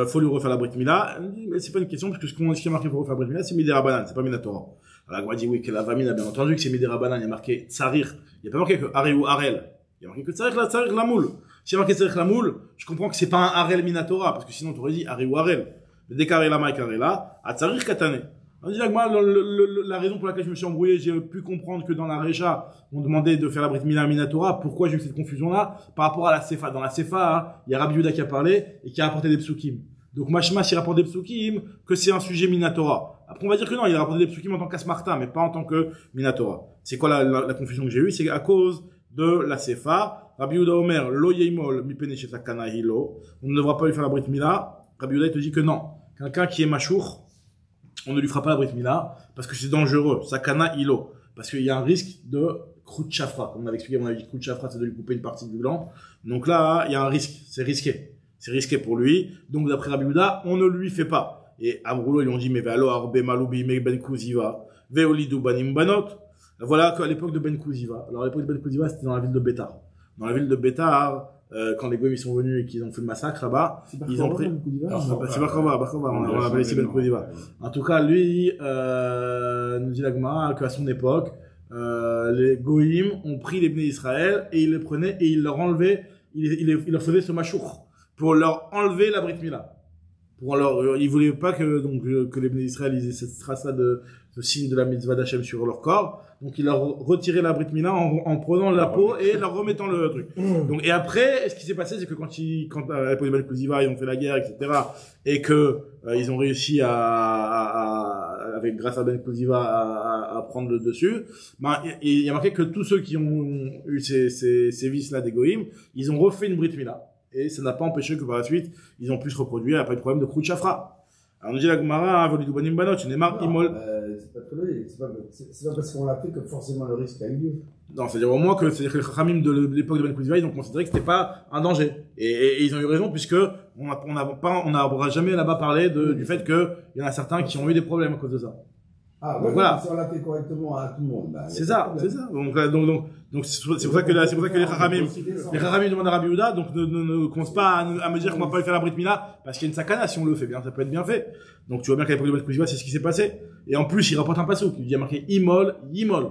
faut lui refaire la Brit Mila. Mais c'est pas une question, parce que ce qui est marqué pour refaire la Brit Mila, c'est Midera Banan, c'est pas Minatora. Alors l'agma dit oui, que la Vamina, bien entendu, que c'est Midera Banan, il y a marqué Tsarir. Il n'y a pas marqué que Ari ou Arel. Il y a marqué que Tsarir la moule. Si il y a marqué Tsarir la moule, je comprends que c'est pas un Arel Minatora, parce que sinon tu aurais dit Ari ou Arel. Mais dès qu'Arel Lama et Karela, à Tsarir Katane. On dit la raison pour laquelle je me suis embrouillé, j'ai pu comprendre que dans la Récha, on demandait de faire la Brit Mila Minatora. Pourquoi j'ai eu cette confusion-là? Par rapport à la Sefa. Dans la Sefa, il y a Rabbi Yehuda qui a parlé et qui a rapporté des psukim. Donc, Mashma, s'il rapporte des psukim, que c'est un sujet Minatora. Après, on va dire que non, il a rapporté des psukim en tant qu'Asmarta, mais pas en tant que Minatora. C'est quoi la confusion que j'ai eue? C'est à cause de la Sefa. Rabbi Yehuda Omer, lo yeimol, mi pene shetakana hilo. On ne devra pas lui faire la Brit Mila. Rabbi Yehuda, il te dit que non. Quelqu'un qui est machour, on ne lui fera pas la Brit Mila, parce que c'est dangereux. Sakana hilo. Parce qu'il y a un risque de croûte chafra. Comme on avait expliqué, on avait dit croûte chafra, c'est de lui couper une partie du gland. Donc là, il y a un risque. C'est risqué. C'est risqué pour lui. Donc, d'après Rabbi Yehuda, on ne lui fait pas. Et à Amroulo, ils ont dit, mais ve'alo arbe maloubi me ben kuziva, ve'olidu banim banot. Voilà qu'à l'époque de Ben Kuziva. Alors, à l'époque de Ben Kuziva, c'était dans la ville de Bétar. Dans la ville de Bétar, quand les Goïms sont venus et qu'ils ont fait le massacre là-bas, ils ont pris. C'est Barkova, on l'appelle ici Ben Kuziva. En tout cas, lui, nous dit la Gemara qu'à son époque, les Goïms ont pris les Bnei Israël et ils les prenaient et ils leur enlevaient, ils leur faisaient ce machour pour leur enlever la Brit Mila. Ils voulaient pas que les Bnei Israël ils aient cette trace-là de signe de la mitzvah d'Hachem sur leur corps. Donc, ils leur retiraient la Brit Mila en prenant la peau et leur remettant le truc. Donc, et après, ce qui s'est passé, c'est que quand à l'époque de Ben Kuziva, ils ont fait la guerre, etc., et que, ils ont réussi grâce à Ben Kuziva, à prendre le dessus, il y a marqué que tous ceux qui ont eu ces vices-là des Goïms, ils ont refait une Brit Mila. Et ça n'a pas empêché que par la suite, ils ont pu se reproduire, il n'y a pas eu de problème de croûte chafra. Alors, on dit la Gemara, Volidu Banim Banot, Neymar, Imol. C'est pas très logique. C'est pas parce qu'on l'a fait que forcément le risque a eu lieu. Non, c'est-à-dire au moins que les Khamim de l'époque de Ben Kuziva, ils ont considéré que c'était pas un danger. Et ils ont eu raison puisque on n'aura jamais là-bas parlé du fait qu'il y en a certains qui ont eu des problèmes à cause de ça. Ah, donc voilà. Si on l'a fait correctement à tout le monde. C'est ça. Donc c'est pour ça que les Khamim demandent à Rabbi Yehuda, donc ne commence pas à me dire qu'on va pas lui faire la Brit Mila, parce qu'il y a une sakana, si on le fait bien, ça peut être bien fait. Donc tu vois bien qu'à l'époque de Ben Kuziva, c'est ce qui s'est passé. Et en plus, il rapporte un passouk, il y a marqué Imol, Yimol.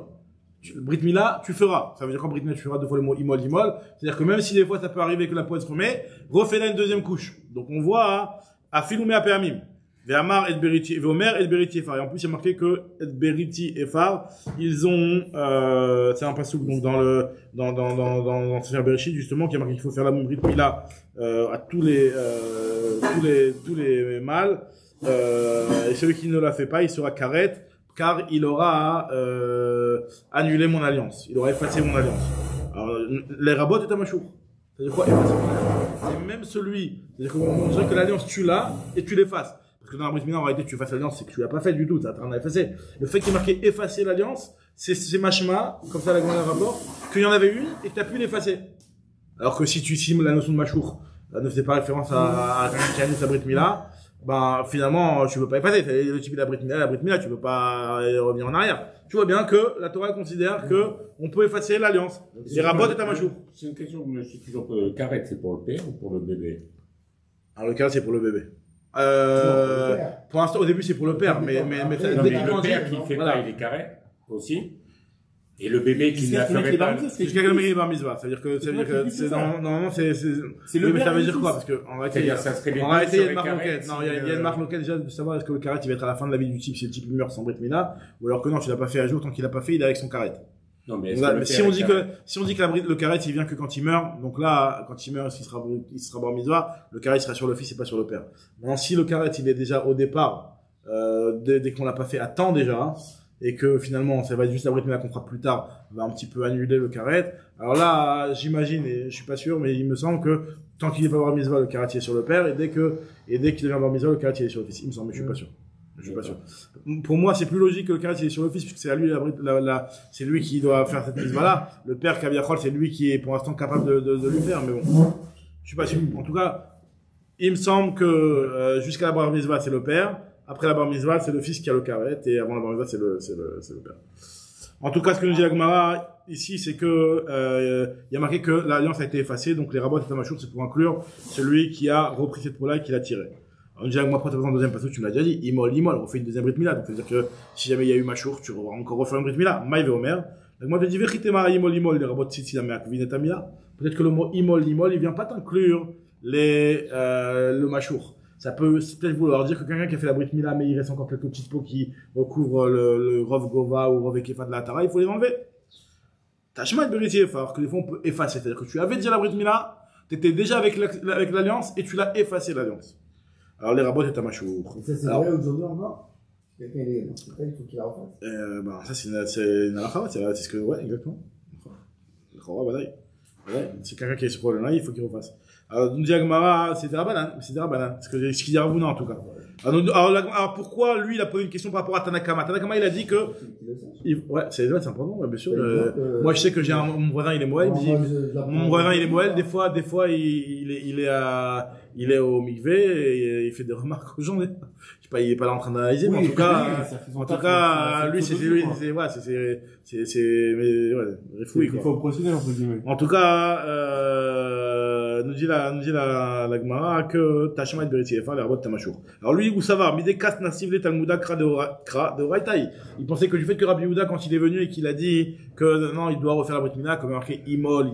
Brit Mila, tu feras. Ça veut dire qu'en Brit Mila, tu feras deux fois le mot Imol, Yimol. C'est-à-dire que même si des fois ça peut arriver que la peau se remet, refais-la une deuxième couche. Donc on voit, à Filoumé à Péamim. Ve'amar et Beriti, Ve'omer et Beriti Efar. Et en plus, il y a marqué que Beriti Efar, ils ont, c'est un passouk, donc dans Sefer Bereshit, justement, qui a marqué qu'il faut faire la Brit Mila, à tous les mâles, et celui qui ne la fait pas, il sera karet, car il aura, annulé mon alliance. Il aura effacé mon alliance. Alors, les rabots est un machour. C'est-à-dire quoi? Effacer mon alliance. C'est même celui, c'est-à-dire qu'on dirait que l'alliance, tu l'as, et tu l'effaces. Parce que dans la Brit Mila, en réalité, tu effaces l'alliance, c'est que tu l'as pas fait du tout, t'as rien à effacer. Le fait qu'il y ait marqué effacer l'alliance, c'est machma, comme ça la grande rapport, qu'il y en avait une et que tu as pu l'effacer. Alors que si tu cimes la notion de machour, ne faisait pas référence à quelqu'un qui a sa Brit Mila, ben, finalement, tu peux pas effacer. T'as le type de la Brit Mila, tu peux pas revenir en arrière. Tu vois bien que la Torah considère que on peut effacer l'alliance. Les rabots est un machour. C'est une question que je suis toujours, carré, c'est pour le père ou pour le bébé? Alors, le carré, c'est pour le bébé. Pour l'instant, au début, c'est pour le père, mais le père qui fait pas, il est carré aussi. Et le bébé qui ne ferait pas. Jusqu'à le mérite bar mitzvah. Ça veut dire que c'est normalement, c'est le mais ça veut dire quoi? Parce que, en réalité, il y a une marque loquette. Non, il y a une marque loquette déjà de savoir est-ce que le carré, il va être à la fin de la vie du type, si le type meurt sans Brit Mila, ou alors que non, tu l'as pas fait à jour, tant qu'il l'a pas fait, il est avec son carré. Non, mais si on dit que le karet il vient que quand il meurt, donc là, quand il meurt, il sera bar mitzvah, le karet sera sur le fils et pas sur le père. Maintenant, si le karet il est déjà au départ, dès qu'on l'a pas fait à temps déjà, et que finalement ça va être juste la brit mila qu'on fera plus tard, va un petit peu annuler le karet. Alors là, j'imagine, et je suis pas sûr, mais il me semble que tant qu'il est pas bar mitzvah, le karet il est sur le père, et dès qu'il devient bar mitzvah, le karet il est sur le fils. Il me semble, mais je suis pas sûr. Je suis pas sûr. Pour moi, c'est plus logique que le karet il est sur le fils, puisque c'est à lui c'est lui qui doit faire cette mitzvah là. Le père Kaviachol, c'est lui qui est pour l'instant capable de lui faire, mais bon. Je suis pas sûr. En tout cas, il me semble que, jusqu'à la bar mitzvah, c'est le père. Après la bar mitzvah, c'est le fils qui a le karet, et avant la bar mitzvah, c'est le père. En tout cas, ce que nous dit la Gemara ici, c'est que, il y a marqué que l'alliance a été effacée, donc les rabbins de Tamachour, c'est pour inclure celui qui a repris cette peau-là et qui l'a tirée. On dit, moi, après, tu as besoin de deuxième passage, tu me l'as déjà dit, imol, on refait une deuxième brit mila. Donc, ça veut dire que si jamais il y a eu machour, tu vas encore refaire une brit mila. Maïve Omer. Donc, moi, je dis, vechitema, imol, les rabbins de Sitsi, la meakvin et tamia. Peut-être que le mot imol, il vient pas t'inclure le machour. Ça peut peut-être vouloir dire que quelqu'un qui a fait la brit mila, mais il reste encore quelques petites peaux qui recouvrent le rov gova ou rov ekefa de la tara, il faut les enlever. Tachma de beriti efar, que des fois on peut effacer. C'est-à-dire que tu avais déjà la brit mila, t'étais déjà avec l'alliance et tu l'as effacé l'alliance. Alors les rabbins étaient machour. Et ça c'est vrai aujourd'hui encore? Quelqu'un est dans ce cas, il faut qu'il la refasse. Ça c'est une halakha, c'est ce que, ouais, exactement. C'est quelqu'un qui a ce problème-là, il faut qu'il refasse. Alors, nous dit Agmara, c'est des Rabbanan, ce qu'il dit Ravuna en tout cas. Alors, pourquoi lui il a posé une question par rapport à Tanakama? Tanakama il a dit que, ouais, c'est important, ouais, bien sûr. Moi je sais que mon voisin il est Moël, des fois il est au mikvé et il fait des remarques aux gens. Je sais pas, il est pas là en train d'analyser, mais en tout cas, lui c'est réfoui, il faut procéder entre guillemets. En tout cas, nous dit la Gemara que Tachma et Beriti Efa, les rabbins de Tamachour. Alors lui, où ça va? Midekas Nassiv le Talmuda Kra de Raitaï. Il pensait que du fait que Rabbi Yehuda, quand il est venu et qu'il a dit que non, il doit refaire la Brit Mila, comme marqué Imol,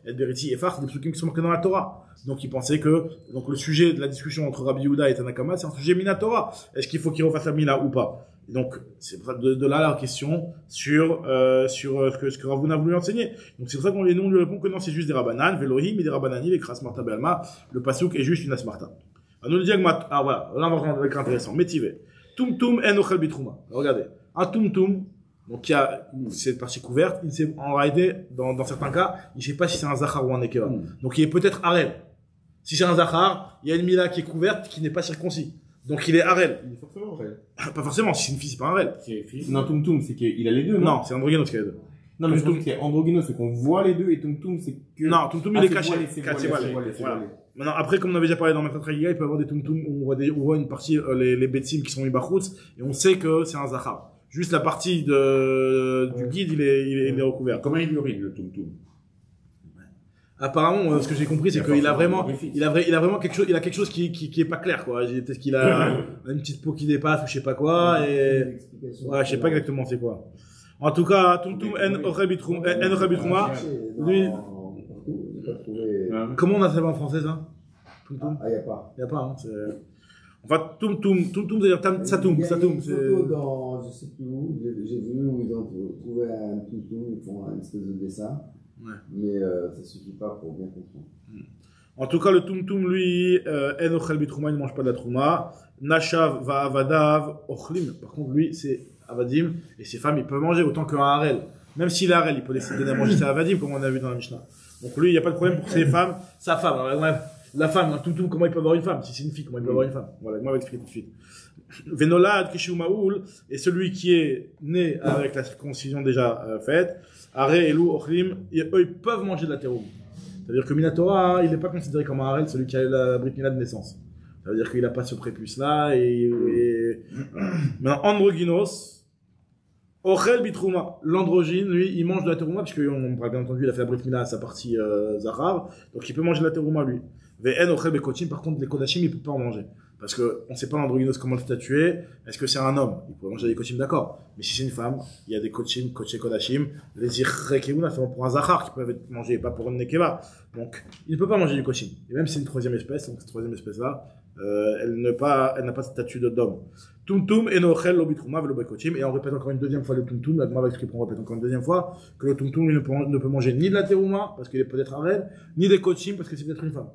et Beriti Efa, c'est des psukim qui sont marqués dans la Torah. Donc il pensait que le sujet de la discussion entre Rabbi Yehuda et Tanakama, c'est un sujet Minatora. Est-ce qu'il faut qu'il refasse la Mila ou pas? Et donc, c'est de là la question sur ce que Ravuna a voulu enseigner. Donc, c'est pour ça qu'on lui répond que non, c'est juste des Rabbanan, Velohim, et des Rabbanani, les Kras Marta Be'alma. Le Pasuk est juste une Asmarta. Alors, nous le dit voilà, là, on va rentrer avec intéressant. Métivé. Tum en ochel bitrouma. Regardez. Un tum, donc il y a cette partie couverte, il sait, en réalité, dans certains cas, il ne sait pas si c'est un Zachar ou un Nekeva. Donc, il est peut-être Harel. Si c'est un Zachar, il y a une Mila qui est couverte, qui n'est pas circoncis. Donc il est Harel. Il est forcément Harel. Pas forcément, si c'est une fille, c'est pas un Harel. Non, Tum, c'est qu'il a les deux, non? Non, c'est androgynos qui a les deux. Non, mais je trouve que c'est androgynos, c'est qu'on voit les deux, et Tum, c'est que... Non, Tum, il est caché. C'est voilé. Voilà. Maintenant, après, comme on avait déjà parlé dans Matin Tragiga, il peut y avoir des Tum, où on voit une partie, les Betsim qui sont Ibachutz, et on sait que c'est un Zachar. Juste la partie du guide, il est recouvert. Comment il urine, le Tum? Apparemment, ce que j'ai compris, c'est qu'il a vraiment quelque chose qui est pas clair, quoi. Peut-être qu'il a une petite peau qui dépasse ou je sais pas quoi, et, ouais, je sais pas exactement c'est quoi. En tout cas, Tum en Ochabitrouma, lui, comment on a ça en français, ça? Tum? Ah, y a pas. Y a pas, hein, enfin, Tum, c'est-à-dire Satum, c'est. Il y a une photo dans, je sais plus où, j'ai vu où ils ont trouvé un Tum, ils font une espèce de dessin. Ouais. Mais ça suffit pas pour bien comprendre. En tout cas, le Tum, lui, En Ochel Bitrouma, il ne mange pas de la Trouma. Nashav va Avadav Ochlim. Par contre, lui, c'est Avadim. Et ses femmes, ils peuvent manger autant qu'un Harel. Même s'il est Harel, il peut laisser donner à manger sa Avadim, comme on a vu dans la Mishnah. Donc lui, il n'y a pas de problème pour ses femmes. Sa femme. Alors, la femme, un Tum, comment il peut avoir une femme? Si c'est une fille, comment il peut avoir une femme? Voilà, moi, je vais expliquer tout de suite. Venolad, Kishu Maoul, et celui qui est né avec la circoncision déjà faite, Harel, Elou, Ochlim, eux, ils peuvent manger de la teroum. C'est-à-dire que Minatora, il n'est pas considéré comme un Harel, celui qui a eu la Brit Mila de naissance. Ça veut dire qu'il n'a pas ce prépuce-là, Maintenant, androgynos, Ochel Bitrouma, l'androgyne, lui, il mange de la terouma, puisque, on pourra bien entendu, il a fait la Brit Mila à sa partie Zahar, donc il peut manger de la terouma, lui. Ve'en Ochel Bekochim, par contre, les Kodachim, il peut pas en manger. Parce que on sait pas l'androgynos comment le statuer. Est-ce que c'est un homme? Il peut manger des kochim, d'accord. Mais si c'est une femme, il y a des kochim, kodashim, les irrekeuna, c'est pour un zachar qui peuvent être mangés, pas pour une nekeva. Donc, il ne peut pas manger du kochim. Et même si c'est une troisième espèce, donc cette troisième espèce-là, elle n'a pas de statut d'homme. Tumtum et nochel lobitrouma velobekochim. Et on répète encore une deuxième fois le tumtum. La Gemara va expliquer, on répète encore une deuxième fois que le tumtum ne peut manger ni de la terouma parce qu'il est peut-être arène, ni des kochim parce que c'est peut-être une femme.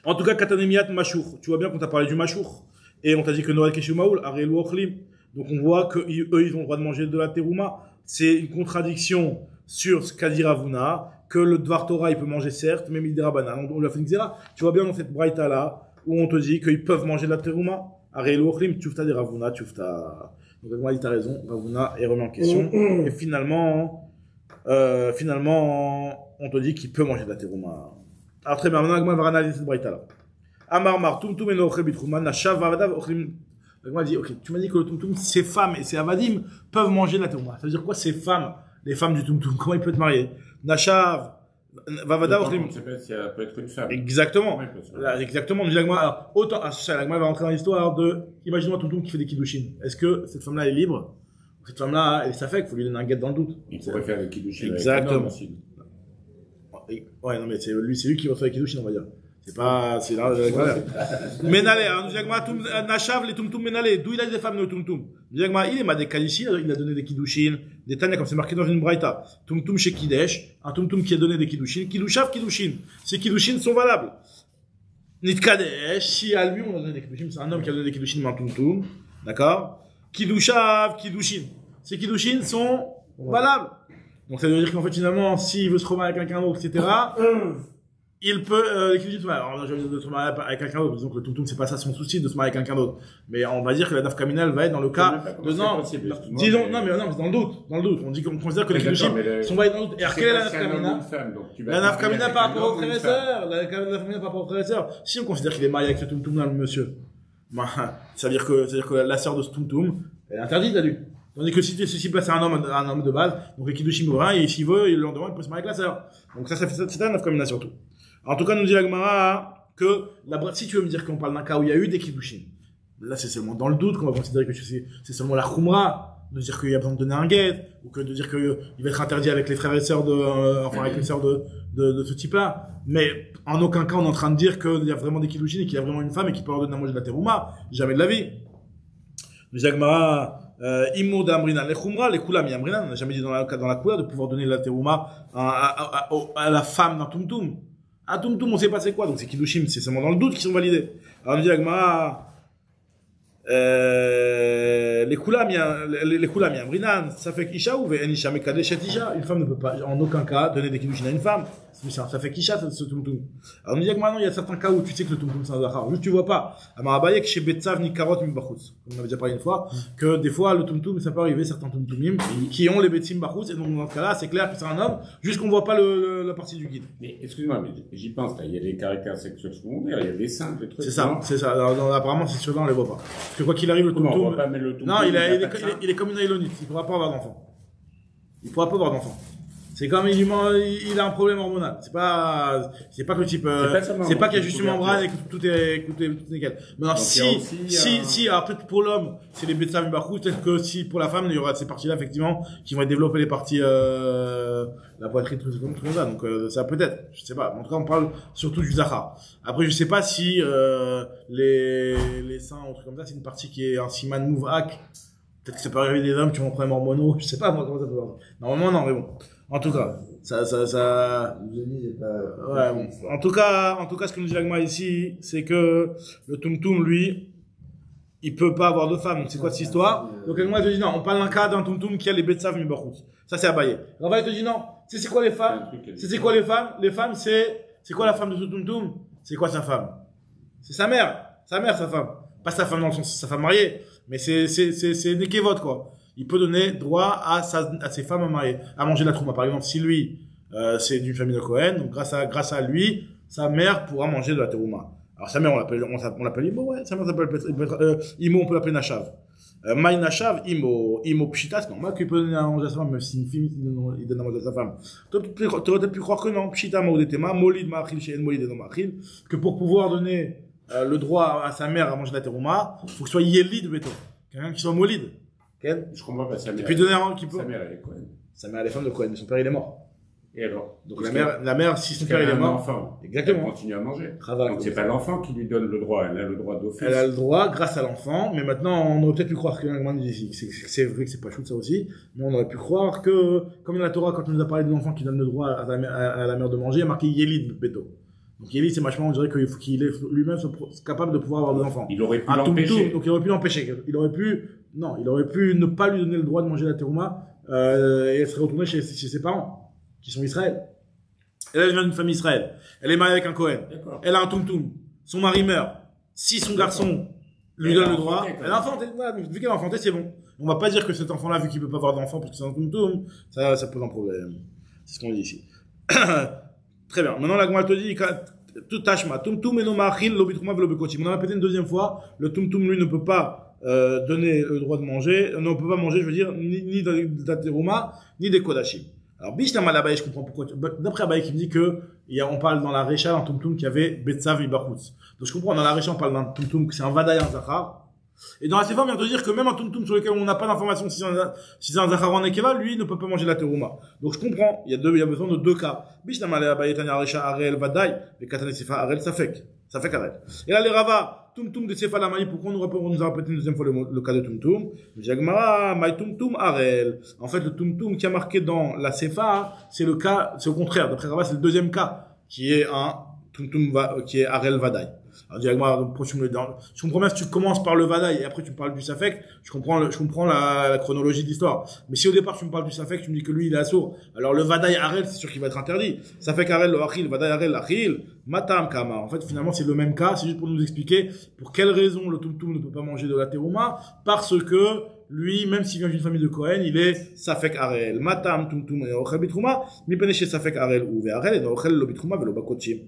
En tout cas, katanemiat mashour. Tu vois bien qu'on t'a parlé du mashour et on t'a dit que Noël keshumaoul arelu ochlim. Donc on voit que eux ils ont le droit de manger de la terouma. C'est une contradiction sur ce qu'a dit Ravuna, que le Dvar Torah il peut manger certes, mais Midera Banan. On lui a fait une xéra. Tu vois bien dans cette braïta là où on te dit qu'ils peuvent manger de la terouma. Arelu ochlim, tchoufta de Ravuna, tchoufta. Donc moi il t'a raison, Ravuna est remis en question. Et finalement, on te dit qu'il peut manger de la terouma. Alors très bien, maintenant on va analyser cette braïta là. Amar mar tumtum eno ochel bitrouma nashav vavadav ochlim. Moi, dit, ok, tu m'as dit que le tumtum, ces femmes et ces avadim peuvent manger de la terouma. Ça veut dire quoi, ces femmes, les femmes du tumtum? Comment ils peuvent être mariés? Nashav, Vavada, on ne sait pas si elle peut être une femme. Exactement. Là, exactement. Alors, autant, Lagma va rentrer dans l'histoire de, imaginons un tumtum qui fait des kiddushin. Est-ce que cette femme-là est libre? Cette femme-là, elle ça fait qu'il faut lui donner un guet dans le doute. Il pourrait faire des kiddushin. Exactement. Ouais, non, mais c'est lui qui va faire les kiddushin, on va dire. C'est là, Menale, Nashav, les tumtum Menale, d'où il a des femmes, le tumtum. Il est des kadishi, il a donné des kiddushin, des tanya, comme c'est marqué dans une braïta. Tumtum chez Kidesh, un tumtum qui a donné des kiddushin. Kiddushav, kiddushin. Ces kiddushin sont valables. Nit Kadesh, si à lui on a donné des kiddushin, c'est un homme qui a donné des kiddushin, mais un tumtum. D'accord? Kiddushav, kiddushin. Ces kiddushin sont valables. Donc ça veut dire qu'en fait, finalement, s'il veut se remarier avec quelqu'un d'autre, etc., il peut, alors, je vais de se marier avec quelqu'un d'autre. Disons que le tumtum, c'est pas ça son souci de se marier avec quelqu'un d'autre. Mais on va dire que la nafka minal va être dans le cas de non. Disons, non, mais c'est dans le doute. On dit qu'on considère que les kiddushin sont validés dans le doute. Et alors, quelle est la nafka minal? La nafka minal par rapport aux frères et sœurs. La nafka minal par rapport aux frères et sœurs. Si on considère qu'il est marié avec ce tumtum-là, le monsieur, ça veut dire que la sœur de ce tumtum, elle est interdite à lui. Tandis que si ceci place un homme de base, donc les kiddushin ou rien, et s'il veut, il leur demande, il peut se marier avec la sœur. Donc ça fait c'est un nafka minal surtout. En tout cas, nous dit la Gemara que si tu veux me dire qu'on parle d'un cas où il y a eu des kiddushin, là c'est seulement dans le doute qu'on va considérer que c'est seulement la khumra de dire qu'il y a besoin de donner un guet, ou que de dire qu'il va être interdit avec les frères et sœurs avec les sœurs de ce type-là. Mais en aucun cas on est en train de dire qu'il y a vraiment des kiddushin et qu'il y a vraiment une femme et qu'il peut leur donner à manger de la terouma. Jamais de la vie. Nous dit la Gemara, Imo d'Amrinan, les khumra, les kulam yamrinan, on n'a jamais dit dans la kula de pouvoir donner la terouma à la femme d'un tumtum. Un tumtum, on sait pas c'est quoi, donc c'est kiddushim, c'est seulement dans le doute qu'ils sont validés. Alors on dit Agma, les kulam yamrinan, ça fait qu'isha ou ve'enisha mekadeshet isha. Une femme ne peut pas, en aucun cas, donner des kiddushin à une femme. Ça fait qu'isha, ce tumtum. Alors on dit Agma, non, il y a certains cas où tu sais que le tumtum c'est un zachar. Juste tu vois pas. Amarabayek chez betzav ni karot mi bachutz. Comme on avait déjà parlé une fois, que des fois le tumtum, ça peut arriver, certains tumtumim, qui ont les betzim bachutz, et donc dans ce cas-là, c'est clair que c'est un homme, juste qu'on voit pas la partie du guide. Mais excuse-moi, mais j'y pense, là, il y a des caractères sexuels secondaires, il y a des seins, des trucs. C'est ça. Alors, apparemment, c'est sûr, on les voit pas. Parce que quoi qu'il arrive, le tumtum. Non, il est comme une aïlonite. Il pourra pas avoir d'enfant. C'est comme il a un problème hormonal. C'est pas que le type, c'est pas qu'il y a juste une membrane et que tout est nickel. Mais non, si, alors peut-être pour l'homme, c'est les betzav mibarchou, peut-être que si pour la femme, il y aura ces parties-là, effectivement, qui vont développer les parties, la poitrine, tout ça. Donc, ça peut-être, je sais pas. En tout cas, on parle surtout du zachar. Après, je sais pas si, les seins, ou trucs comme ça, c'est une partie qui est un siman mouv'ak. Peut-être que ça peut arriver des hommes qui ont un problème hormonaux. Je sais pas, moi, comment ça peut avoir. Normalement, non, mais bon. En tout cas, ça. Ouais, bon. En tout cas, ce que nous dit l'agma ici, c'est que le tumtum, lui, il peut pas avoir de femme. C'est quoi cette histoire? Donc l'agma te dit non, on parle d'un cas d'un tumtum qui a les betzav mibachutz. Ça c'est abayé. Rava te dit non. C'est quoi les femmes? C'est quoi les femmes? Les femmes, c'est quoi la femme de ce tumtum? C'est quoi sa femme? C'est sa mère, sa femme. Pas sa femme dans le sens sa femme mariée, mais c'est nekevot quoi. Il peut donner droit à ses femmes à marier, à manger de la trouma. Par exemple, si lui, c'est d'une famille de Cohen, donc grâce à lui, sa mère pourra manger de la terouma. Alors sa mère, on l'appelle Imo, ouais, sa mère s'appelle Imo, on peut l'appeler Nashav. Maï Nashav, Imo Pshita, c'est normal qu'il peut donner à manger à sa femme, même si une fille, il donne à manger à sa femme. Tu aurais peut-être pu croire que non, Pshita Maoudetema, Molid Ma'achil, She'en Molid et Ma'achil, que pour pouvoir donner le droit à sa mère à manger de la terouma, il faut que ce soit Yelid Beto. Quelqu'un qui soit Molid. Je comprends pas sa mère. Et puis donner un qui peut. Sa mère, elle est Cohen. Sa mère, elle est femme de Cohen, mais son père, il est mort. Et alors? Donc la mère, si son père il est mort, enfant, exactement. Elle continue à manger. Donc c'est pas l'enfant qui lui donne le droit, elle a le droit d'office. Elle a le droit grâce à l'enfant, mais maintenant on aurait peut-être pu croire que c'est vrai que c'est pas chou ça aussi, mais on aurait pu croire que, comme dans la Torah, quand on nous a parlé de l'enfant qui donne le droit à la mère de manger, il y a marqué Yelid Beto. Donc Yelid, c'est vachement, on dirait qu'il faut qu'il est lui-même capable de pouvoir avoir des enfants. Il aurait pu l'empêcher. Donc il aurait pu l'empêcher. Il aurait pu ne pas lui donner le droit de manger la terouma, et elle serait retournée chez ses parents, qui sont Israël. Et là, elle vient d'une famille Israël. Elle est mariée avec un Cohen. Elle a un tum-tum. Son mari meurt. Si son garçon lui donne le droit, elle a enfanté. Voilà, donc, vu qu'elle a enfanté, c'est bon. On va pas dire que cet enfant-là, vu qu'il peut pas avoir d'enfant parce que c'est un tum-tum, ça pose un problème. C'est ce qu'on dit ici. Très bien. Maintenant, la Gemara te dit, tout tashma, tum-tum et no ma'achil, lobitruma velobekochim. On a répété une deuxième fois. Le tum-tum, lui, ne peut pas donner le droit de manger. Ne peut pas manger, je veux dire, ni de la terouma, ni des kodashim. Alors, Bishtam al-Abaye, je comprends pourquoi. D'après Abaye qui me dit que, on parle dans la Récha, d'un tum-tum qui avait Betsav Ibachutz. Donc, je comprends, dans la Récha, on parle d'un tum-tum que c'est un Vadaï, un Zachar. Et dans la Sefa, on vient de dire que même un tum-tum sur lequel on n'a pas d'information si c'est un Zachar en Nekeva, lui, ne peut pas manger la terouma. Donc, je comprends. Il y a besoin de deux cas. Bishtam al-Abaye, Tanya Récha, Arel, Vadaï, et Katane Sefa, Arel, Safek. Safek, Arel. Et là, les Rava, tum-tum de Sefa Lamani, pourquoi on nous a répété une deuxième fois le cas de tum-tum? Jagmara, Maï tum-tum, Arel. En fait, le tum-tum qui a marqué dans la Sefa, c'est le cas, c'est au contraire. D'après Rava, c'est le deuxième cas, qui est un tum-tum, qui est Arel Vadaï. Alors, Jagmara, je comprends bien si tu commences par le Vadaï et après tu parles du Safek, je comprends la chronologie de l'histoire. Mais si au départ tu me parles du Safek, tu me dis que lui il est assourd, alors le Vadaï Arel, c'est sûr qu'il va être interdit. Safek Arel, le Achil, Vadaï Arel, Achil, Matam Kama. En fait, finalement, c'est le même cas, c'est juste pour nous expliquer pour quelle raison le tum-tum ne peut pas manger de la terouma, parce que lui, même s'il vient d'une famille de Cohen, il est Safek Arel. Matam tum-tum et Ochel Bitrouma, mi peneche Safek Arel ou Ve'arel et Ochel lo Bitrouma velo bakochim.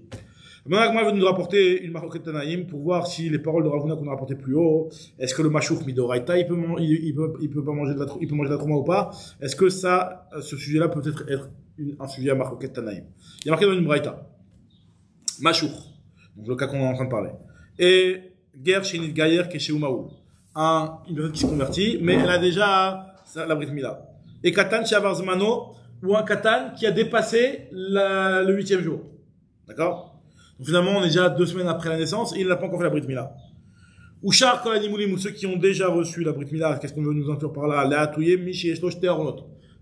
Maintenant, Agma veut nous rapporter une marque de Tanaïm pour voir si les paroles de Ravuna qu'on a rapportées plus haut, est-ce que le Mashouk Midoraita, il peut manger de la trouma ou pas? Est-ce que ça, ce sujet-là peut être un sujet à marque de Tanaïm? Il y a marqué dans une Braïta. Mashouk. Donc, le cas qu'on est en train de parler. Et, Ger Shinit Gayer Keshe Umaoul. Une personne qui se convertit, mais elle a déjà la Brit Mila. Et Katan Shavar Zmano, ou un Katan qui a dépassé le 8e jour. D'accord? Donc finalement, on est déjà 2 semaines après la naissance et il n'a pas encore fait la Brit Mila. Ou Char Kolanimoulim, ou ceux qui ont déjà reçu la Brit Mila, qu'est-ce qu'on veut nous introduire par là? Léatouye, Michi, Eshloch, Te Orlot.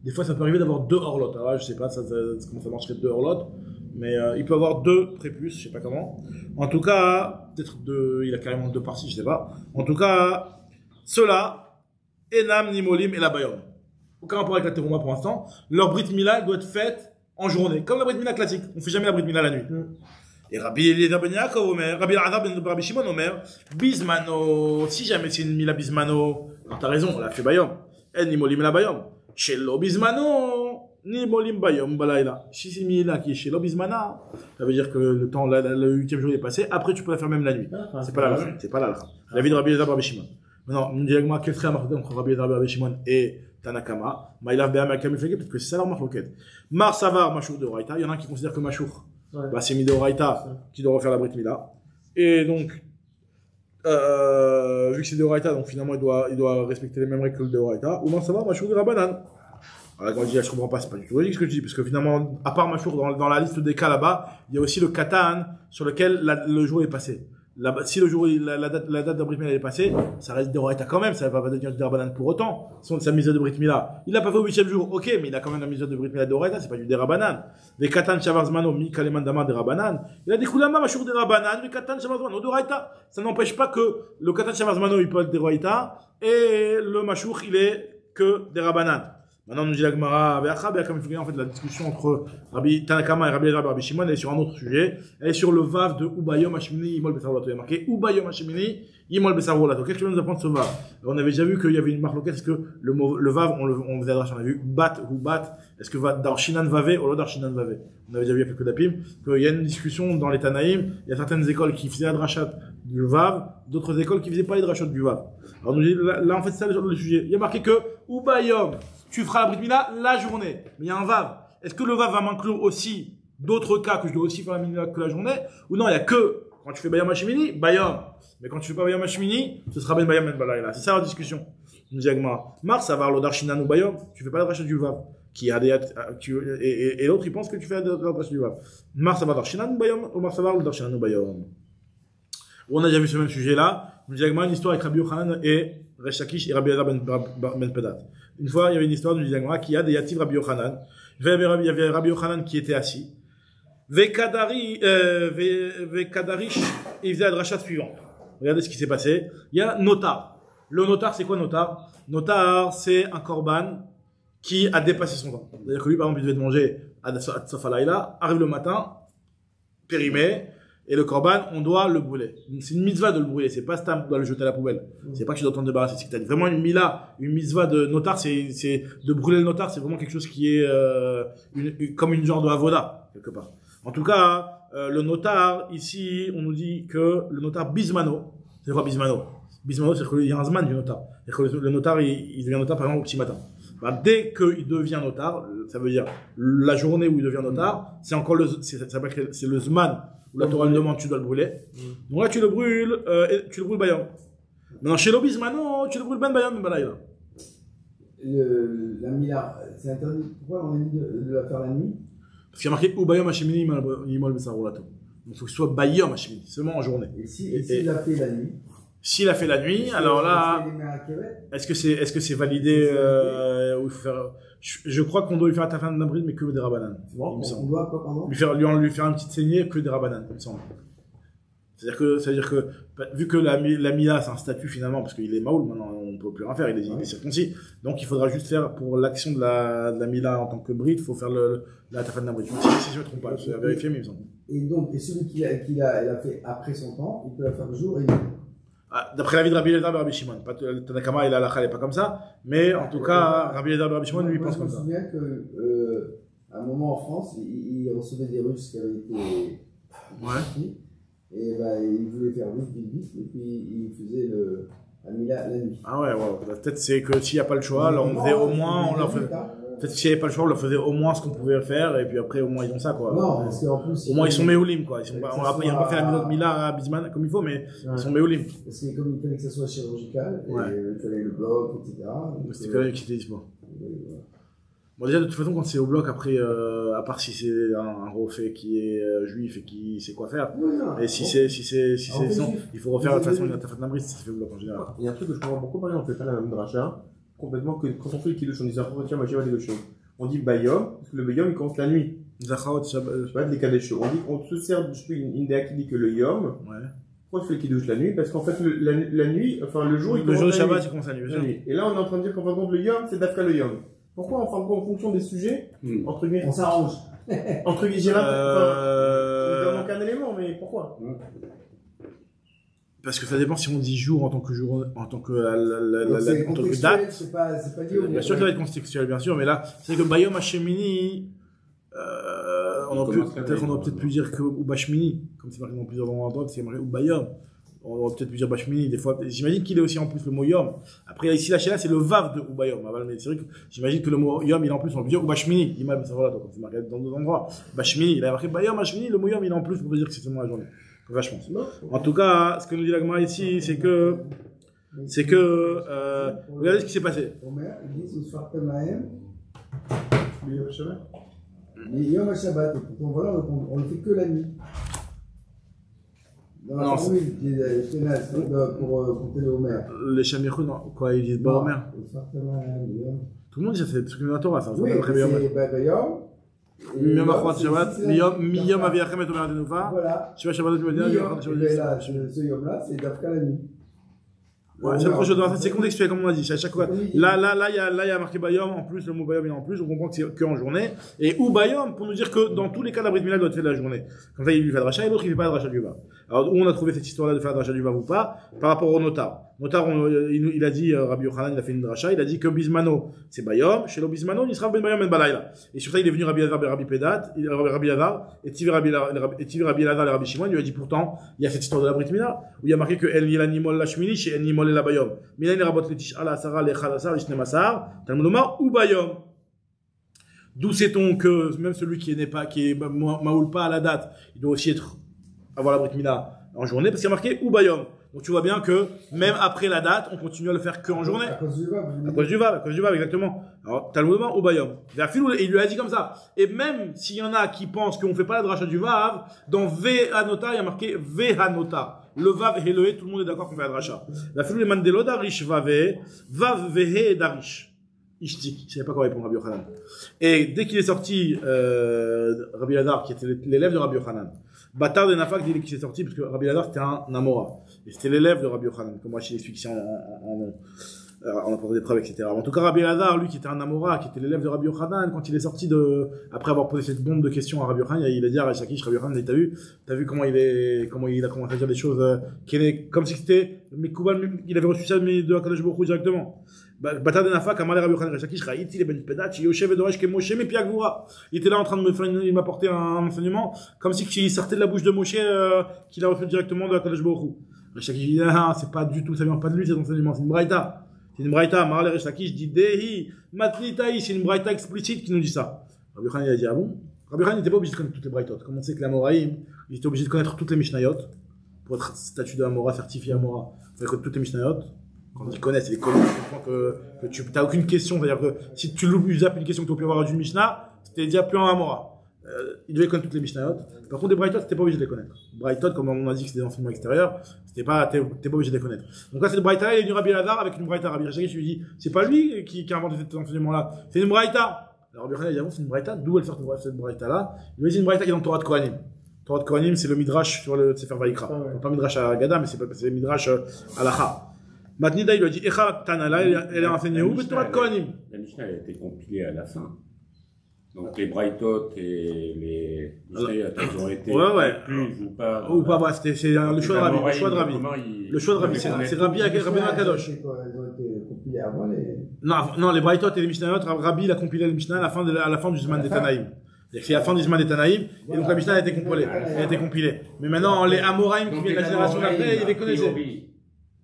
Des fois, ça peut arriver d'avoir 2 Orlot. Alors là, je sais pas comment ça marcherait 2 Orlot, mais il peut avoir 2 prépuces, je sais pas comment. En tout cas, peut-être il a carrément 2 parties, je sais pas. En tout cas, ceux-là, Enam, Nimolim et la Bayom. Aucun rapport avec la terouma pour l'instant. Leur Brit Mila doit être faite en journée, comme la Brit Mila classique. On fait jamais la Brit Mila la nuit. Et Rabbi Eliezer ben Yaakov Omer, Rabbi Elazar ben Rabbi Shimon Omer, Bismano, si jamais c'est une mila Bismano, alors t'as raison, on l'a fait Bayom, en Nimolim la Bayom, Shelo Bismano, Nimolim Bayom Balayla. Si c'est une mila qui est Shelo Bismana, ça veut dire que le 8e jour est passé, après tu peux la faire même la nuit. C'est pas la c'est pas la vie de Rabbi Eliezer ben Rabbi Shimon. Maintenant, nous disons quel serait la marque entre Rabbi Eliezer ben Rabbi Shimon et Tanakama, Maïlav Be'am Akam Ifeke, parce que c'est ça leur marque. Mar Savar, Machour de Raïta, il y en a un qui considère que Machour. Ouais. Bah, c'est Midoraita qui doit refaire la Brit Mila. Et donc, vu que c'est Deoraita, donc finalement il doit respecter les mêmes règles que le Deoraita. Ou non, ça va, Machour de Rabanan. Alors, quand je dis, je comprends pas, c'est pas du tout logique ce que je dis, parce que finalement, à part Machour, dans la liste des cas là-bas, il y a aussi le Katan sur lequel le jour est passé. Si le jour, la date de la Brit Mila est passée, ça reste Deoraita quand même, ça va pas devenir du Rabanan pour autant. Sa mise de Brit Mila. Il l'a pas fait au 8e jour, ok, mais il a quand même la mise de Brit Mila Deoraita, c'est pas du Derabanan. Les Katan Shavarzmano, Mi Kaleman Dama Derabanan. Il a des Koulama, Machour Derabanan, les Katan Shavarzmano Deoraita. Ça n'empêche pas que le Katan Shavarzmano, il peut être Deoraita, et le Machour, il est que Derabanan. Maintenant, nous dit la Gemara, comme il faut en fait la discussion entre Rabbi Tanakama et Rabbi Elazar Rabbi Shimon, elle est sur un autre sujet. Elle est sur le vav de Ubayom Hashemini Yimol Besarolato. Il y a marqué Ubayom Hashemini Yimol Besarolato. Qu'est-ce que tu veux nous apprendre ce vav? On avait déjà vu qu'il y avait une marque. Est-ce que le vav, on faisait on a vu bat ou bat. Est-ce que va d'Arshinan Vave ou d'Arshinan Vave? On avait déjà vu il y a quelques dapim qu'il y a une discussion dans les Tanaïm. Il y a certaines écoles qui faisaient la drachat du vav, d'autres écoles qui faisaient pas les drachot du vav. Alors nous dit, là en fait c'est ça le sujet. Il y a marqué que Ubayom, tu feras la Brit Mila la journée. Mais il y a un vav. Est-ce que le vav va m'inclure aussi d'autres cas que je dois aussi faire la Mila que la journée? Ou non, il y a que quand tu fais Bayom Hashemini, Bayom. Mais quand tu fais pas Bayom Hashemini, ce sera Ben Bayom Ben Balayla. C'est ça la discussion. Nous dit Agma, Mar savar lo darshinan ou bayom, tu fais pas la dracha du vav. Qui a des, et l'autre il pense que tu fais la dracha du vav. Mar savar darshinan ou bayom, ou mar savar lo darshinan ou bayom. On a déjà vu ce même sujet là. Nous dit Agma, une histoire avec Rabbi Yochanan et Resh Lakish et Rabbi Elazar ben Pedat. Une fois, il y avait une histoire, nous dit Agma, qui a des yativ Rabbi Yochanan. Il y avait Rabbi Yochanan qui était assis. Vekadarish, il faisait la dracha suivante. Regardez ce qui s'est passé. Il y a notar. Le notar, c'est quoi notar? Notar, c'est un korban qui a dépassé son temps. C'est-à-dire que lui, par exemple, il devait manger à Tsof Halayla, arrive le matin, périmé, et le korban, on doit le brûler. C'est une mitzvah de le brûler, c'est pas stam, on doit le jeter à la poubelle. C'est pas que tu dois t'en débarrasser, c'est que t'as vraiment une mitzvah de notar, c'est de brûler le notar, c'est vraiment quelque chose qui est comme une genre de avoda, quelque part. En tout cas, le notar, ici, on nous dit que le notar bismano, c'est quoi bismano? Bismano, c'est qu'il y a un zman du notar. C'est-à-dire que le notar, il devient notar par exemple au petit matin. Bah, dès qu'il devient notar, ça veut dire la journée où il devient notar, c'est encore c'est le zman où la Torah lui demande tu dois le brûler. Donc là tu le brûles, tu le brûles bayam. Maintenant chez le bismano, tu le brûles ben bayam ben balayla. La mila, c'est interdit. Pourquoi on a dit de la faire la nuit? Parce qu'il y a marqué ou bayam hashemini imal besarolato. Donc il faut que ce soit bayam hashemini, seulement en journée. Et s'il a fait la nuit? S'il a fait la nuit, alors là, est-ce que c'est validé où il faut faire? Je crois qu'on doit lui faire la tafan d'abrid, mais que des rabanan. On doit quoi, pardon? Lui faire une petite saignée que des rabanan, il me semble. C'est-à-dire que vu que la mila c'est un statut finalement, parce qu'il est maoul maintenant, on peut plus rien faire, il est circoncis. Donc il faudra juste faire pour l'action de la mila en tant que bride, il faut faire la tafan d'abrid. Si je ne me trompe pas, je vais vérifier, mais il me semble. Et donc, celui qui l'a fait après son temps, il peut la faire le jour et nuit. D'après l'avis de Rabbi Elazar et Rabbi Shimon, pas Tanakama et la halakha n'est pas comme ça, mais en tout cas, Rabbi Elazar et Rabbi Shimon lui pense comme ça. Je me souviens qu'à un moment en France, il recevait des Russes qui avaient été partis, et il voulait faire vite, et puis il faisait la mila la nuit. Ah ouais. Peut-être c'est que s'il n'y a pas le choix, là on faisait au moins, on leur faisait. Peut-être s'il n'y avait pas le choix, on leur faisait au moins ce qu'on pouvait faire, et puis après au moins ils ont ça quoi. Non, parce qu'en plus. Au moins ils sont méoulim quoi. Ils n'ont pas fait la mila à Bisman comme il faut, mais ils sont méoulim. Parce que comme il fallait que ça soit chirurgical, il fallait le bloc, etc. C'était quand même qui était dispo. Bon, déjà, de toute façon, quand c'est au bloc, après, à part si c'est un refait qui est juif et qui sait quoi faire. Et si c'est, sinon, il faut refaire de toute façon une tafat nabris si c'est fait au bloc en général. Il y a un truc que je comprends beaucoup, par exemple, on fait pas la même dracha, complètement que quand on fait le kiddush, on dit Zachot, tiens, moi j'ai des choses. On dit bayom, parce que le bayom il commence la nuit. Zachot, pas des cas des choses. On se sert, je sais une idée qui dit que le yom. Pourquoi tu fais le kiddush la nuit? Parce qu'en fait, la nuit, enfin le jour, il commence. Le jour de Shabbat, il commence la nuit. Et là, on est en train de dire qu'en fin de compte, le yom, c'est d'Afka le yom. Pourquoi, en fonction des sujets, entre guillemets, on s'arrange. Entre guillemets, il manque un élément, mais pourquoi? Parce que ça dépend si on dit jour en tant que date. C'est pas lié au. Bien sûr que ça va être contextuel, bien sûr, mais là, c'est que Bayom Hashemini, on aurait peut-être pu dire que ou Bashmini, comme c'est marqué dans plusieurs endroits, c'est marqué ou Bayom. On aurait peut-être pu dire Bashmini des fois. J'imagine qu'il est aussi en plus le mot Yom. Après, ici, la Sheila, c'est le Vav de Ubayom. Mais c'est vrai que j'imagine que le mot Yom, il est en plus, on peut dire Bashmini. Il m'a dit, voilà, donc c'est marqué dans deux endroits. Bashmini, il a marqué Bayom, Bashmini, le mot Yom, il est en plus, on peut dire que c'est seulement la journée. Vachement. En tout cas, ce que nous dit l'Agma ici, c'est que, regardez ce qui s'est passé. Ils disent, mais Yom HaShabbat, et pourtant voilà, on ne fait que la nuit. Non, pour compter le Homer. Les Shamichou, non, quoi, ils disent pas Homer. Tout le monde dit ça, c'est ce que nous a Torah, ça. Oui, c'est Bayom. Miyom Achot Shabbat, Miyom Aviachem et Omer Denoufa. Voilà. Shiva Shabbat, tu vas dire, ce Yom-là, c'est d'Afka la nuit. Ouais, c'est contextuel, comme on a dit. C'est à chaque fois. Là, il y a marqué Bayom, en plus, le mot Bayom, il est en plus, on comprend que c'est qu'en journée. Et ou Bayom, pour nous dire que dans tous les cas, la Brit Mila doit être faite de la journée. Comme ça, il lui fait le rachat et l'autre, il fait pas le rachat du Vav. Alors, où on a trouvé cette histoire-là de faire le rachat du Vav ou pas, par rapport au notar. Notar, il a dit, Rabbi Yochanan, il a fait une dracha, il a dit que Bismano, c'est Bayom, chez le Bismano, il sera Ben Bayom Ben Balayla. Et sur ça, il est venu Rabbi Elazar et Rabbi Pedat, Rabbi Elazar, et Tivi Rabbi Elazar et Rabbi Shimon, il lui a dit pourtant, il y a cette histoire de la Brit Mila, où il y a marqué que El Yilanimol la Shmini, chez El Nimol la Bayom. Milan les rabot les tish ala Sarah les Khalasar les Shnemasar, Talmud Omar ou Bayom. D'où sait-on que même celui qui est maoul pas à la date, il doit aussi avoir la Brit Mila en journée, parce qu'il y a marqué ou Bayom. Donc tu vois bien que même après la date, on continue à le faire qu'en journée. À cause du Vav. À cause du Vav, exactement. Alors, Talmudman ou Bayom. Il lui a dit comme ça. Et même s'il y en a qui pensent qu'on fait pas la dracha du Vav, dans Vehanota, il y a marqué Vehanota. Le Vav et le He, tout le monde est d'accord qu'on fait la dracha. La filou les mandelo d'Arish Vave, Vav Vehe d'Arish. Ishtik, je savais pas quoi répondre Rabbi Yochanan. Et dès qu'il est sorti, Rabbi Lazar, qui était l'élève de Rabbi Yochanan, Batar de Nafak dit qu'il est sorti parce que Rabbi Lazar c'était un Amora. Et c'était l'élève de Rabbi Yochanan, comme Rachid explique ici en apportant des preuves, etc. En tout cas, Rabbi Lazar, lui qui était un Amora, qui était l'élève de Rabbi Yochanan, quand il est sorti après avoir posé cette bombe de questions à Rabbi Yochanan, il a dit à Rabbi Yochanan, t'as vu comment il a commencé à dire des choses, comme si c'était, il avait reçu ça de Akadosh Baruch Hu directement. Batar de Nafak, Amalé Rabbi Yochanan, Shakish, Raïti, les Ben Pedat, Yoshev et Doresh, Moshe, mais Piagura. Il était là en train de il m'apporter un enseignement, comme si il sortait de la bouche de Moshe, qu'il a reçu directement de Akadosh Baruch Hu. Shakish dit, c'est pas du tout, ça vient pas de lui, cet enseignement, c'est une braïta. C'est une braïta, Marale Reshakish dit Dehi, Matlitaï, c'est une braïta explicite qui nous dit ça. Rabbi Yochanan il a dit, ah bon? Rabbi Yochanan n'était pas obligé de connaître toutes les braïtot. Comme on sait que l'Amoraïm, il était obligé de connaître toutes les Mishnayot. Pour être statut de Amora, certifié Amora, il faut connaître toutes les Mishnayot. Quand ils connaissent, c'est les connaissent, tu comprends que tu n'as aucune question. C'est-à-dire que si tu zappes une question que tu aurais pu avoir d'une Mishnah, c'était déjà plus en Amora. Il devait connaître toutes les Mishnayot. Par contre, des braïtot, t'étais pas obligé de les connaître. Braïtot, comme on a dit que c'était des enseignements extérieurs, t'es pas obligé de les connaître. Donc là, c'est le braïta, il y a une Rabbi Lazar avec une braïta. Rabbi Lazar, je lui dis, c'est pas lui qui a inventé cet enseignement-là. C'est une braïta. Alors, Rabbi Lazar, il dit, bon, c'est une braïta. D'où elle sort cette braïta-là? Il lui dit, c'est une braïta qui est dans Torah de Kohanim. Torah de Kohanim, c'est le midrash sur le Sefer Vayikra. Pas midrash à Gada, mais c'est le midrash à Lacha. Matnida, il lui a dit, Echa Tanala, elle est enseignée où? Torah de Kohanim. La Mishnah a été compilée à la fin. Donc les Braithot et les Mishnayot, elles ont été plus ou pas. Ou pas, c'est le choix de Rabbi. Le choix de Rabbi, c'est Rabbi Akadosh. Elles ont été compilées avant les. Non, les Braithot et les Mishnayot, Rabbi il a compilé les Mishnah à la fin du Zman des Tanaïm. C'est à la fin du Zman des Tanaïm, et donc la Mishnah a été compilée. Mais maintenant, les Amoraïm qui viennent de la génération d'après, ils les connaissaient.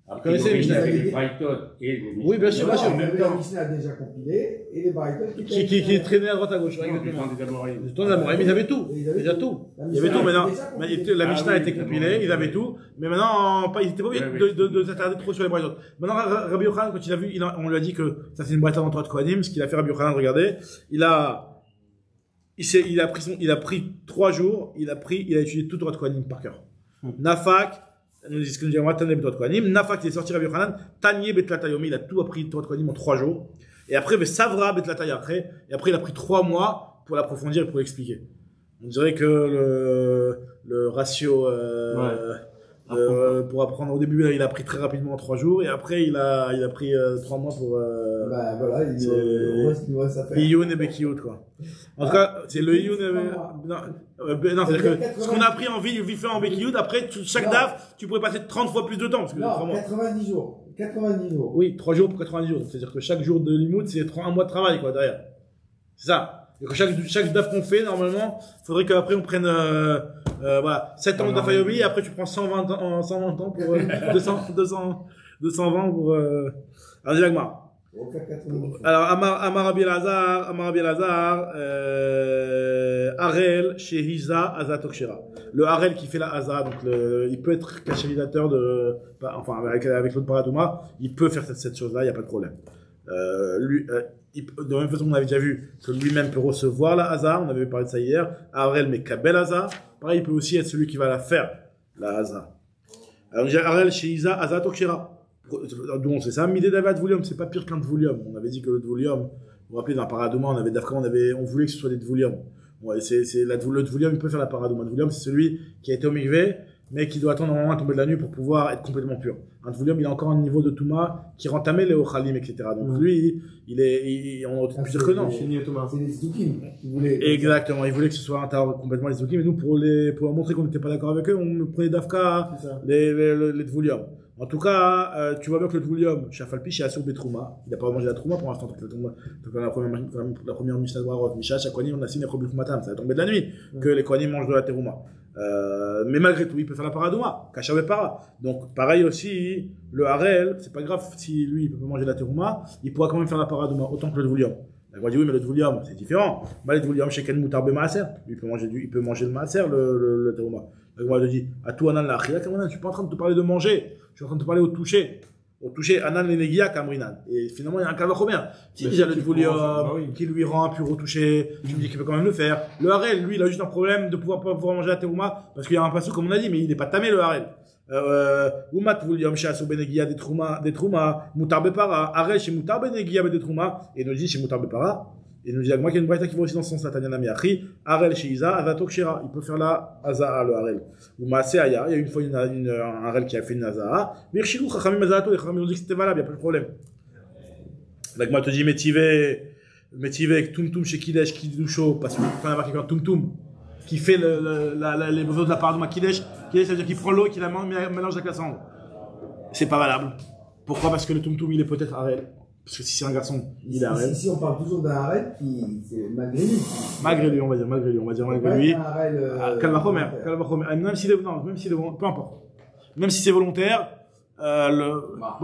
Vous connaissez les Mishnah, les Braithot et les Mishnah. Oui, bien sûr, bien sûr. La Mishnah a déjà compilé, et les Braithot qui traînaient à droite à gauche. Exactement. Les temps des Amoraïm, ils avaient tout. Déjà tout. Il y avait tout, maintenant. La Mishnah a été compilée, ils avaient tout. Mais maintenant, ils étaient pas obligés de s'attarder trop sur les Braithot. Maintenant, Rabbi Yochanan, quand il a vu, on lui a dit que ça c'est une braïta dans Torah de Kohanim, ce qu'il a fait Rabbi Yochanan, regardez. Il a pris 3 jours, il a étudié tout Torah de Kohanim par cœur. Nafak, nous dit ce que nous disons, Tanya Torah de Kohanim. Nafak, il est sorti Rabbi Yochanan, Tanya Betlatayomi, il a tout appris Torah de Kohanim en 3 jours. Et après, Savra Betlataya après, et après, il a pris 3 mois pour l'approfondir et pour l'expliquer. On dirait que le ratio, pour apprendre au début, il a pris très rapidement en 3 jours, et après, il a pris 3 mois pour, voilà, il va s'affaire. Iyun et Bekiyut, quoi. En tout cas, c'est le Iyun non, c'est-à-dire que ce qu'on a appris en vif en Bekiyut, après, chaque DAF, tu pourrais passer 30 fois plus de temps, parce que non, 90 jours. 90 jours. Oui, 3 jours pour 90 jours. C'est-à-dire que chaque jour de limoud, c'est 1 mois de travail, quoi, derrière. C'est ça. Et que chaque DAF qu'on fait, normalement, faudrait qu'après on prenne, voilà, 7 ans de DAF Ayomi, et après tu prends 120 ans pour, 220 pour, alors, dis-la. Alors, Amar Rabbi Lazar, Harel, Shehiza, Azat Okshera. Le Harel qui fait la Haza, donc il peut être cachalisateur avec l'autre Paratuma, il peut faire cette chose-là, il n'y a pas de problème. De la même façon qu'on avait déjà vu que lui-même peut recevoir la Haza, on avait parlé de ça hier, Harel mais Kabel Haza, pareil, il peut aussi être celui qui va la faire, la Haza. Alors, j'ai Harel, Shehiza, Azat Okshera. D'où on sait ça, Midé Davat Voulium, c'est pas pire qu'un Dvoulium. On avait dit que le Dvoulium, vous vous rappelez, dans la Paradoma, on voulait que ce soit des Dvoulium. Ouais, le Dvoulium, il peut faire la Paradoma. Le Dvoulium, c'est celui qui a été au Mikvé, mais qui doit attendre normalement à tomber de la nuit pour pouvoir être complètement pur. Un Dvoulium, il a encore un niveau de Touma qui rend tamé les Ochalim, etc. Donc lui, on a pu dire que non. C'est les Zdoukim. Exactement, il voulait que ce soit un tarot complètement les Zdoukim, mais nous, pour montrer qu'on n'était pas d'accord avec eux, on prenait d'Afka, les Dvoulium. En tout cas, tu vois bien que le Dvoulium, Shafalpi, il a sur Betrouma. Il n'a pas mangé la Trouma pour l'instant. La première Mishnah de Warov, Misha, Shakwani, on a signé Matam. Ça va tomber de la nuit que les Kohanim mangent de la Terouma. Mais malgré tout, il peut faire la Paradouma. Kashavé Para. Donc, pareil aussi, le Harel, c'est pas grave si lui, il peut pas manger de la Terouma, il pourra quand même faire la Paradouma, autant que le Dvoulium. On va dire, oui, mais le Dvoulium, c'est différent. Le Dvouliam, Sheken Moutar Maaser. Il peut manger le Maaser, le Terouma. Moi, je dis, à tout Anan la Achila, Kamrinan, je suis pas en train de te parler de manger, je suis en train de te parler au toucher. Au toucher, Anan le Negia, Kamrinan. Et finalement, il y a un Kalvachomer. Si j'allais te vous dire, qui lui rend impur au toucher, tu me dis qu'il peut quand même le faire. Le Harel, lui, il a juste un problème de pouvoir manger la terouma, parce qu'il y a un passou, comme on a dit, mais il n'est pas tamé, le Harel. Oumat, vous lui dites, Benegia des Trouma, Moutar Bepara, Harel chez Moutar Benegia des Trouma, et nous dit chez Moutar Bepara. Et nous dit, moi, qu'il y a une braïta qui va aussi dans ce sens-là, Tanyana Miachi, Harel chez Isa, Azatok Shira. Il peut faire la Azaa, le Harel. Ou Maaseaya, il y a une fois un Harel qui a fait une Azaa. Mirchilou, Chachamim Azato, les Chachamim ont dit que c'était valable, il n'y a pas de problème. Donc, moi, je te dis, métivé avec Tumtum chez Kidesh, Kidusho, parce que quand on a marqué comme Tumtum, qui fait les besoins de la part de ma Kidesh, ça veut dire qu'il prend l'eau et qu'il la mélange avec la cendre. C'est pas valable. Pourquoi? Parce que le Tumtum, il est peut-être Harel. Parce que si c'est un garçon, il est Harel. Ici, on parle toujours d'un Harel qui, c'est malgré lui. Malgré lui, on va dire malgré lui. Kalvachomer. Même s'il est, peu importe. Même si c'est volontaire,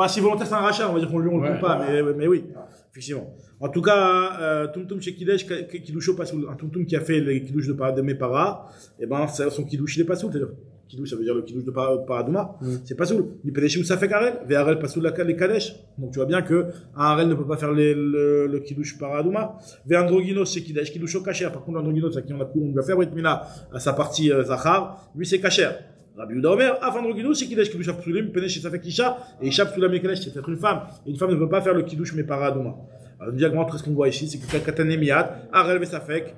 si volontaire c'est un rachat, on va dire qu'on le compte pas, mais oui, effectivement. En tout cas, Tumtum chez Kidesh, Kidusho Pasoul, un Tumtum qui a fait les Kidouches de mes paras, et ben, son Kidouche il est Pasoul, c'est-à-dire. Kidouche, ça veut dire le Kidouche de Paradouma, c'est Pasoul. Ni Pedeshim ça fait Harel, ve Harel Pasoul les Kadesh. Donc tu vois bien que un Harel ne peut pas faire le Kidouche Paradouma. Ve Androgynos c'est Kidesh, Kidouche Kacher. Par contre, l'Androgynos, à qui on va faire Britmila à sa partie Zachar, lui c'est Kacher. Rabbi Yehuda Omer, Androgynos c'est Kidesh, Kidouche Psulim, Pedeshim ça fait Kisha, et Isha Psulam et Kadesh, c'est peut-être une femme. Et une femme ne peut pas faire le Kidouche mais Paradouma. Alors, le diagramme, tout ce qu'on voit ici, c'est que Katanemiat, Harel Vesafek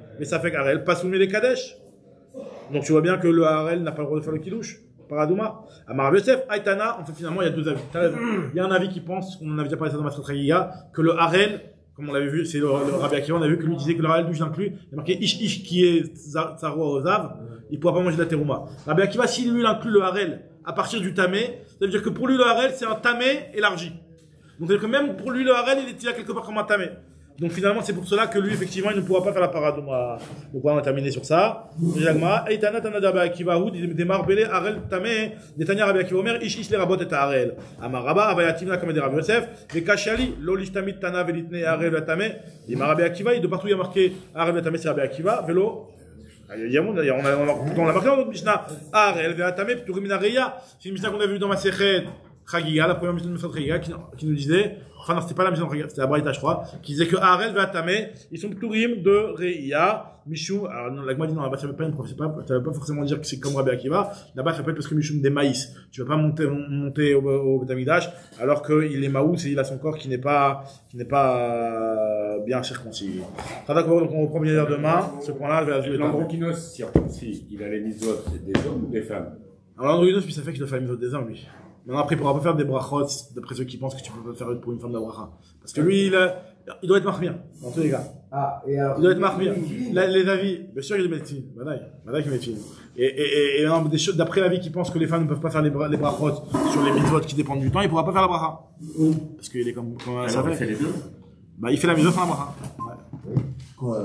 Harel, Pasoul les Kadesh. Donc tu vois bien que le Harel n'a pas le droit de faire le Kidouche. Paradouma. Amar Yosef, Aitana, en fait finalement il y a deux avis. Il y a un avis qui pense, on en a déjà parlé ça dans Masrat Chagiga, que le Harel, comme on l'avait vu, c'est le Rabbi Akiva, on a vu que lui disait que le Harel douche inclus, il y a marqué Ish qui est Zarwa Ozav, il ne pourra pas manger de la terouma. Rabbi Akiva, si lui il inclut le Harel à partir du tamé, ça veut dire que pour lui le Harel c'est un tamé élargi. Donc c'est-à-dire que même pour lui le Harel il est là quelque part comme un tamé. Donc finalement, c'est pour cela que lui, effectivement, il ne pourra pas faire la paradouma. Donc on va terminer sur ça. Eitana Tanada Rabbi Akiva Hu démarre Belé Harel Tamé Netanya Rabbi Akiva Omer Ish les rabot et Harel. Amar Rabba Avayatimna comme des Rabbi Yosef. Les Kashali Lolishtamit Tana Velitne Harel Tamé. Il m'a Rabbi Akiva. De partout il y a marqué Harel Tamé c'est Rabbi Akiva. Vélo. On l'a marqué dans notre Mishnah. Harel Tamé Pturimina Reya. C'est une Mishnah qu'on a vue dans ma Sechet Chagiga, la première Mishnah de Masrat Chagiga, qui nous disait. Enfin, non, c'était pas la Mishnah, c'était la Braïta, je crois, qui disait que Harel et Tamé, ils sont Pturim de Reia, Mishum, alors, non, la Gemara dit non, là-bas, ça veut pas forcément dire que c'est comme Rabbi Akiva, là-bas, ça peut être parce que Mishum des maïs. Tu veux pas monter au Betamidash, alors qu'il est maous et il a son corps qui n'est pas bien circoncis. D'accord, donc on reprend bien demain, ce point-là, je vais ajouter. L'androgynos circoncis, il a les misotes des hommes ou des femmes? Alors, l'androgynos, puis ça fait qu'il doit faire les misotes des hommes, lui. Maintenant, après, il pourra pas faire des brachot, d'après ceux qui pensent que tu peux pas faire pour une femme de bracha. Parce que lui, il doit être marmien, dans tous les cas. Et alors, il doit être marmien. Les avis, bien sûr, il est médecine. Madai qui est médecine. Et d'après l'avis qui pense que les femmes ne peuvent pas faire les brachot sur les mitzvot qui dépendent du temps, il pourra pas faire la bracha. Parce qu'il est comme ça fait. Il fait les deux. Il fait la mitzvot sans la bracha. Quoi,